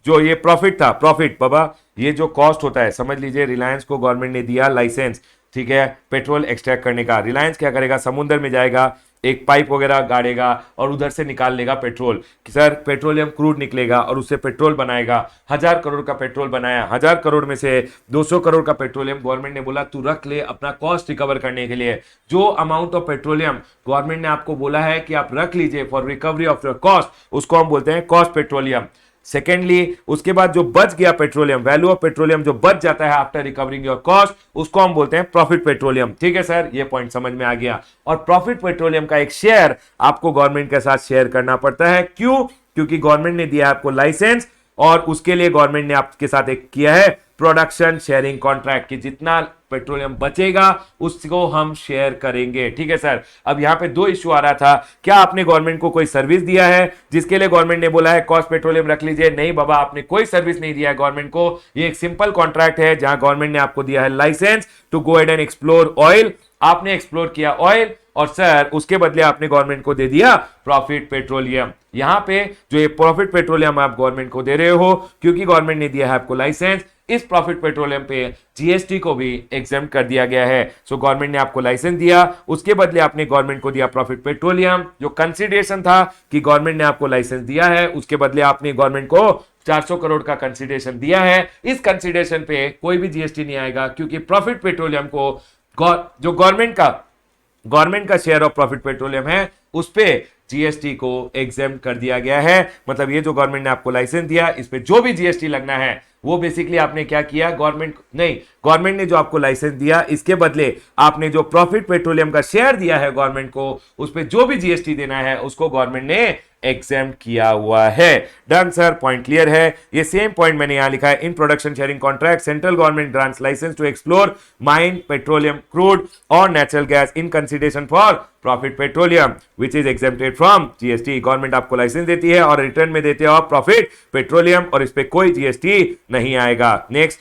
जो ये प्रॉफिट बाबा ये जो कॉस्ट होता है, समझ लीजिए रिलायंस को गवर्नमेंट ने दिया लाइसेंस, ठीक है, पेट्रोल एक्सट्रैक्ट करने का। रिलायंस क्या करेगा, समुद्र में जाएगा, एक पाइप वगैरह गाड़ेगा और उधर से निकाल लेगा पेट्रोल कि सर पेट्रोलियम क्रूड निकलेगा और उससे पेट्रोल बनाएगा, 1,000 करोड़ का पेट्रोल बनाया, 1,000 करोड़ में से 200 करोड़ का पेट्रोलियम गवर्नमेंट ने बोला तू रख ले अपना कॉस्ट रिकवर करने के लिए। जो अमाउंट ऑफ पेट्रोलियम गवर्नमेंट ने आपको बोला है कि आप रख लीजिए for recovery of your cost, उसको हम बोलते हैं कॉस्ट पेट्रोलियम। सेकेंडली, उसके बाद जो बच गया पेट्रोलियम, वैल्यू ऑफ पेट्रोलियम जो बच जाता है आफ्टर रिकवरिंग योर कॉस्ट, उसको हम बोलते हैं प्रॉफिट पेट्रोलियम। ठीक है सर, ये पॉइंट समझ में आ गया। और प्रॉफिट पेट्रोलियम का एक शेयर आपको गवर्नमेंट के साथ शेयर करना पड़ता है। क्यों? क्योंकि गवर्नमेंट ने दिया आपको लाइसेंस और उसके लिए गवर्नमेंट ने आपके साथ एक किया है प्रोडक्शन शेयरिंग कॉन्ट्रैक्ट कि जितना पेट्रोलियम बचेगा उसको हम शेयर करेंगे। ठीक है सर। अब यहां पे दो इश्यू आ रहा था, क्या आपने गवर्नमेंट को कोई सर्विस दिया है जिसके लिए गवर्नमेंट ने बोला है कॉस्ट पेट्रोलियम रख लीजिए? नहीं बाबा, आपने कोई सर्विस नहीं दिया है गवर्नमेंट को। ये एक सिंपल कॉन्ट्रैक्ट है जहां गवर्नमेंट ने आपको दिया है licence to go ahead and explore oil. आपने एक्सप्लोर किया ऑयल और सर उसके बदले आपने गवर्नमेंट को दे दिया प्रॉफिट पेट्रोलियम। यहां पे जो ये प्रॉफिट पेट्रोलियम आप गवर्नमेंट को दे रहे हो क्योंकि गवर्नमेंट ने दिया है आपको लाइसेंस, इस प्रॉफिट पेट्रोलियम पे जीएसटी को भी एग्जेम्प्ट कर दिया गया है। सो गवर्नमेंट ने आपको लाइसेंस दिया, उसके बदले आपने गवर्नमेंट को दिया प्रॉफिट पेट्रोलियम। जो कंसीडरेशन था कि गवर्नमेंट ने आपको लाइसेंस दिया है, उसके बदले आपने गवर्नमेंट को 400 करोड़ का कंसीडरेशन दिया है। इस कंसीडरेशन पे कोई भी जीएसटी नहीं आएगा क्योंकि प्रॉफिट पेट्रोलियम को जो गवर्नमेंट का शेयर ऑफ प्रॉफिट पेट्रोलियम है उस पे जीएसटी को एग्जेम्प्ट कर दिया गया है। मतलब ये जो गवर्नमेंट ने आपको लाइसेंस दिया इस पे जो भी जीएसटी लगना है वो बेसिकली आपने क्या किया, गवर्नमेंट ने जो आपको लाइसेंस दिया इसके बदले आपने जो प्रॉफिट पेट्रोलियम का शेयर दिया है गवर्नमेंट को, उस पे जो भी जीएसटी देना है उसको गवर्नमेंट ने एग्जेम्प्ट किया हुआ है। डन सर, पॉइंट क्लियर है। ये सेम पॉइंट मैंने यहां लिखा है, in production sharing contract central government grants licence to explore mine petroleum crude और natural gas in consideration for profit petroleum which is exempted from GST. Government आपको लाइसेंस देती है और रिटर्न में देते हो प्रॉफिट पेट्रोलियम और इस पे कोई जीएसटी नहीं आएगा। नेक्स्ट,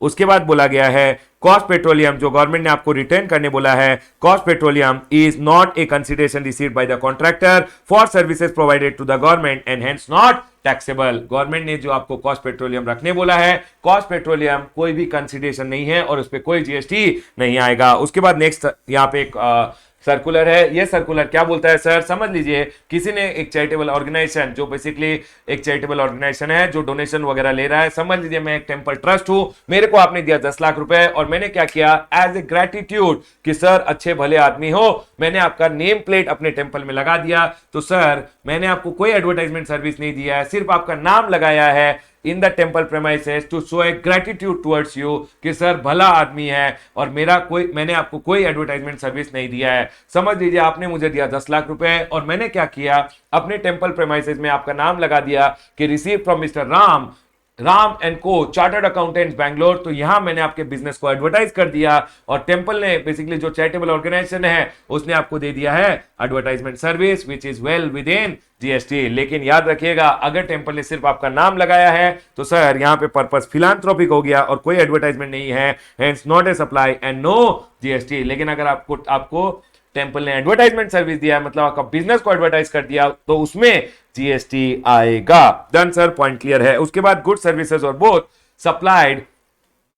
उसके बाद बोला गया है कॉस्ट पेट्रोलियम, जो गवर्नमेंट ने आपको रिटर्न करने बोला है, cost petroleum is not a consideration received by the contractor for services provided to the government and hence not taxable. Government ने जो आपको कॉस्ट पेट्रोलियम रखने बोला है, कॉस्ट पेट्रोलियम कोई भी कंसीडरेशन नहीं है और उस पर कोई जीएसटी नहीं आएगा। उसके बाद नेक्स्ट यहाँ पे एक सर्कुलर है। ये सर्कुलर क्या बोलता है सर, समझ लीजिए। किसी ने एक चैरिटेबल ऑर्गेनाइजेशन, जो बेसिकली एक चैरिटेबल ऑर्गेनाइजेशन है जो डोनेशन वगैरह ले रहा है, समझ लीजिए मैं एक टेंपल ट्रस्ट हूं, मेरे को आपने दिया 10 लाख रुपए और मैंने क्या किया एज ए ग्रेटिट्यूड कि सर अच्छे भले आदमी हो, मैंने आपका नेम प्लेट अपने टेंपल में लगा दिया। तो सर मैंने आपको कोई एडवर्टाइजमेंट सर्विस नहीं दिया है, सिर्फ आपका नाम लगाया है in the temple premises to show a gratitude towards you कि सर भला आदमी है और मैंने आपको कोई एडवर्टाइजमेंट सर्विस नहीं दिया है। समझ लीजिए आपने मुझे दिया 10 लाख रुपए और मैंने क्या किया, अपने टेम्पल प्रेमाइसेस में आपका नाम लगा दिया कि receive from mister Ram and को चार्टर्ड अकाउंटेंट्स बैंगलोर। तो यहां मैंने आपके बिजनेस को एडवर्टाइज कर दिया और टेंपल ने बेसिकली जो चैरिटेबल ऑर्गेनाइजेशन है उसने आपको दे दिया है advertisement service which is well with in GST. लेकिन याद रखिएगा अगर टेंपल ने सिर्फ आपका नाम लगाया है तो सर यहां पे पर्पस फिलांथ्रोपिक हो गया और कोई एडवर्टाइजमेंट नहीं है, hence not a supply and no GST. लेकिन अगर आपको टेंपल ने एडवर्टाइजमेंट सर्विस दिया मतलब आपका बिजनेस को एडवर्टाइज कर दिया तो उसमें जीएसटी आएगा। डन सर, पॉइंट क्लियर है। उसके बाद गुड सर्विसेज और both supplied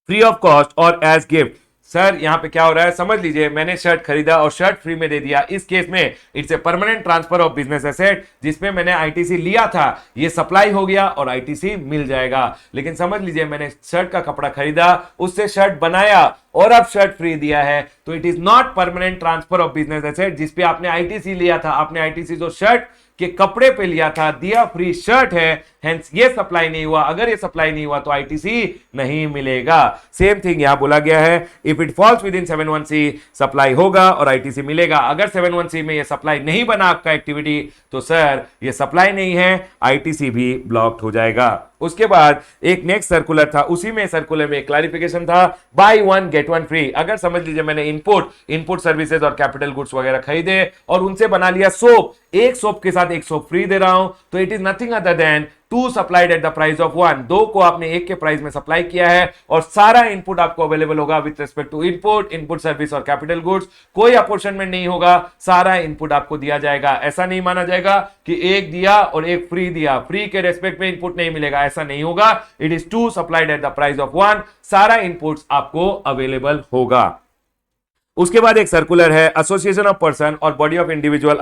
free of cost और एज गिफ्ट। सर यहां पे क्या हो रहा है समझ लीजिए, मैंने शर्ट खरीदा और शर्ट फ्री में दे दिया। इस केस में it's a permanent transfer of business asset, जिसमें मैंने आईटीसी लिया था ये सप्लाई हो गया और आईटीसी मिल जाएगा। लेकिन समझ लीजिए मैंने शर्ट का कपड़ा खरीदा, उससे शर्ट बनाया और अब शर्ट फ्री दिया है, तो it is not permanent transfer of business asset. जिसपे आपने आईटीसी लिया था, आपने आईटीसी जो शर्ट के कपड़े पे लिया था, दिया फ्री शर्ट है, हेंस ये सप्लाई नहीं हुआ। अगर ये सप्लाई नहीं हुआ तो आईटीसी नहीं मिलेगा। सेम थिंग यहां बोला गया है, if it falls with in 71C supply होगा और आईटीसी मिलेगा। अगर 71C में ये सप्लाई नहीं बना आपका एक्टिविटी तो सर ये सप्लाई नहीं है, आईटीसी भी ब्लॉक्ड हो जाएगा। उसके बाद एक नेक्स्ट सर्कुलर था, उसी में सर्कुलर में क्लैरिफिकेशन था, by one get one free. अगर समझ लीजिए मैंने इनपुट सर्विसेज और कैपिटल गुड्स वगैरह खरीदे और उनसे बना लिया सोप, एक सोप के साथ एक सोप फ्री दे रहा हूं, तो it is nothing other than two supplied at the price of one. दो को आपने एक के प्राइस में सप्लाई किया है और सारा इनपुट आपको अवेलेबल होगा with respect to input service और कैपिटल गुड्स। कोई अपॉर्शनमेंट नहीं होगा, सारा इनपुट आपको दिया जाएगा। ऐसा नहीं माना जाएगा कि एक दिया और एक फ्री दिया, फ्री के रेस्पेक्ट में इनपुट नहीं मिलेगा, ऐसा नहीं होगा। It is two supplied at the price of one, सारा इनपुट्स आपको अवेलेबल होगा। उसके बाद एक सर्कुलर है, एसोसिएशन ऑफ पर्सन और बॉडी ऑफ इंडिविजुअल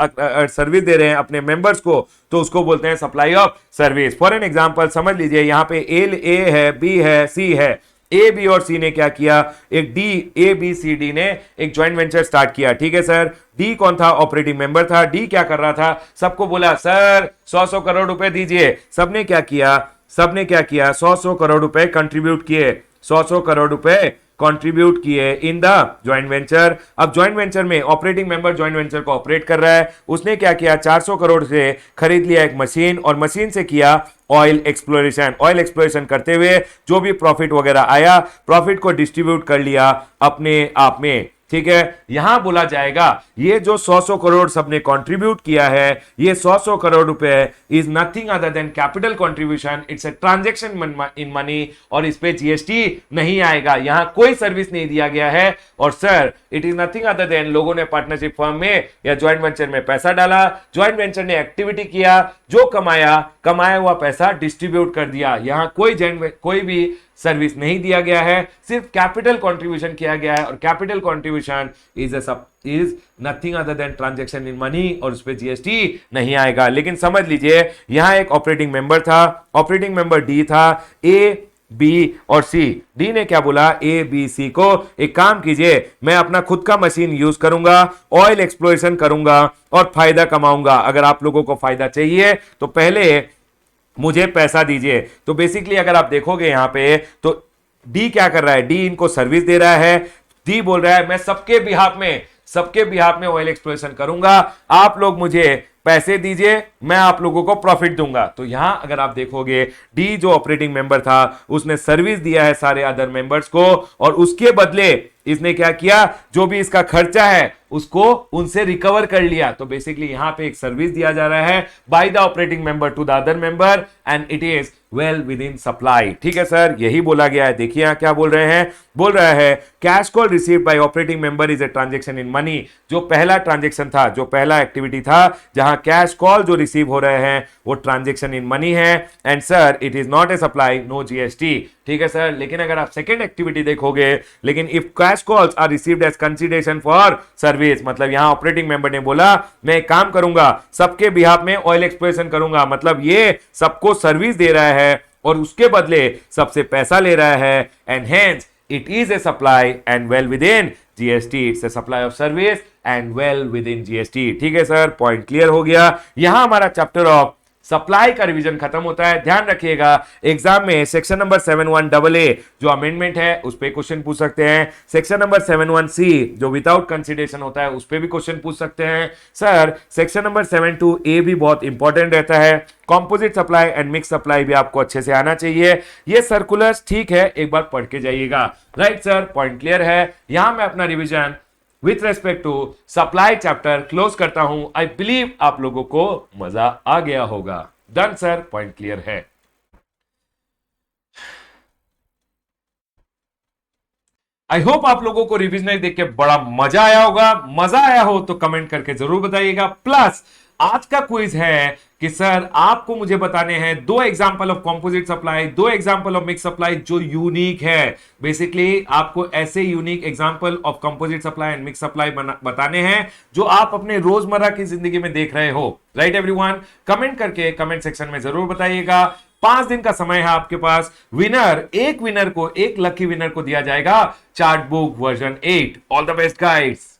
सर्विस दे रहे हैं अपने मेंबर्स को, तो उसको बोलते हैं supply of service. For an example समझ लीजिए यहाँ पे ए है, बी है, सी है। ए, बी और सी ने क्या किया, एक D, A B C D ने एक ज्वाइंट वेंचर स्टार्ट किया, ठीक है सर। डी कौन था, ऑपरेटिंग मेंबर था। डी क्या कर रहा था, सबको बोला सर 100 करोड़ रुपए दीजिए। सबने क्या किया, 100 करोड़ रुपए कंट्रीब्यूट किए, 100 करोड़ रुपए कंट्रीब्यूट किए इन द ज्वाइंट वेंचर। अब ज्वाइंट वेंचर में ऑपरेटिंग मेंबर ज्वाइंट वेंचर को ऑपरेट कर रहा है, उसने क्या किया, 400 करोड़ से खरीद लिया एक मशीन और मशीन से किया ऑयल एक्सप्लोरेशन। ऑयल एक्सप्लोरेशन करते हुए जो भी प्रॉफिट वगैरह आया, प्रॉफिट को डिस्ट्रीब्यूट कर लिया अपने आप में, ठीक है। यहां बोला जाएगा ये जो 100 करोड़ सबने कंट्रीब्यूट किया है, ये 100 करोड़ रुपए is nothing other then capital contribution, it's a transaction in money, और इस पे जीएसटी नहीं आएगा। यहां कोई सर्विस नहीं दिया गया है। और sir it is nothing other then लोगों ने पार्टनरशिप फर्म में या ज्वाइंट वेंचर में पैसा डाला, ज्वाइंट वेंचर ने एक्टिविटी किया, जो कमाया हुआ पैसा डिस्ट्रीब्यूट कर दिया। यहां कोई भी सर्विस नहीं दिया गया है, सिर्फ कैपिटल कंट्रीब्यूशन किया गया है। और capital contribution is nothing other then transaction in money, और उस पर जीएसटी नहीं आएगा। लेकिन समझ लीजिए यहां एक ऑपरेटिंग मेंबर था, ऑपरेटिंग मेंबर डी था, ए बी और सी। डी ने क्या बोला, ए बी सी को एक काम कीजिए, मैं अपना खुद का मशीन यूज करूंगा, ऑयल एक्सप्लोरेशन करूंगा और फायदा कमाऊंगा। अगर आप लोगों को फायदा चाहिए तो पहले मुझे पैसा दीजिए। तो बेसिकली अगर आप देखोगे यहां पे तो डी क्या कर रहा है, डी इनको सर्विस दे रहा है। डी बोल रहा है मैं सबके बिहाफ में ऑयल एक्सप्लोरेशन करूंगा, आप लोग मुझे पैसे दीजिए, मैं आप लोगों को प्रॉफिट दूंगा। तो यहां अगर आप देखोगे डी जो ऑपरेटिंग मेंबर था उसने सर्विस दिया है सारे अदर मेंबर्स को, और उसके बदले इसने क्या किया, जो भी इसका खर्चा है उसको उनसे रिकवर कर लिया। तो बेसिकली यहां पे एक सर्विस दिया जा रहा है by the operating member to the other member and it is well within supply, ठीक है सर, यही बोला गया है। देखिए यहां क्या बोल रहे हैं, बोल रहा है cash call received by operating member is a transaction in money. जो पहला ट्रांजैक्शन था, जो पहला एक्टिविटी था जहां कैश कॉल जो रिसीव हो रहे हैं वो ट्रांजैक्शन इन मनी है, and sir it is not a supply, no GST, ठीक है सर। लेकिन अगर आप सेकेंड एक्टिविटी देखोगे, लेकिन if cash calls are received as consideration for service, मतलब यहां ऑपरेटिंग मेंबर ने बोला मैं एक काम करूंगा, सबके बिहाफ में ऑयल एक्सप्लोरेशन करूंगा, मतलब ये सबको सर्विस दे रहा है और उसके बदले सबसे पैसा ले रहा है, and hence it is a supply and well with in GST, it's a supply of service and well with in GST, ठीक है सर। पॉइंट क्लियर हो गया। यहां हमारा चैप्टर ऑफ सप्लाई का रिवीजन खत्म होता है। ध्यान रखिएगा एग्जाम में सेक्शन नंबर 71AA जो अमेंडमेंट है उस पे क्वेश्चन पूछ सकते हैं, सेक्शन नंबर 71C जो विदाउट कंसीडरेशन होता है उस पे भी क्वेश्चन पूछ सकते हैं। सर सेक्शन नंबर 72A भी बहुत इंपॉर्टेंट रहता है, composite supply and mix supply भी आपको अच्छे से आना चाहिए। ये सर्कुलर्स ठीक है, एक बार पढ़ के जाइएगा, राइट सर, पॉइंट क्लियर है। यहां मैं अपना revision with respect to supply chapter close करता हूं। आई बिलीव आप लोगों को मजा आ गया होगा। डन सर, पॉइंट क्लियर है। आई होप आप लोगों को रिवीजन देख के बड़ा मजा आया होगा। मजा आया हो तो कमेंट करके जरूर बताइएगा। प्लस आज का क्विज है कि सर आपको मुझे बताने हैं 2 example of composite supply, 2 example of mix supply जो यूनिक है। बेसिकली आपको ऐसे unique example of composite supply and mix supply बताने हैं जो आप अपने रोजमर्रा की जिंदगी में देख रहे हो, राइट एवरीवन। कमेंट करके कमेंट सेक्शन में जरूर बताइएगा। 5 दिन का समय है आपके पास। एक लकी विनर को दिया जाएगा chart book version 8। All the best guides.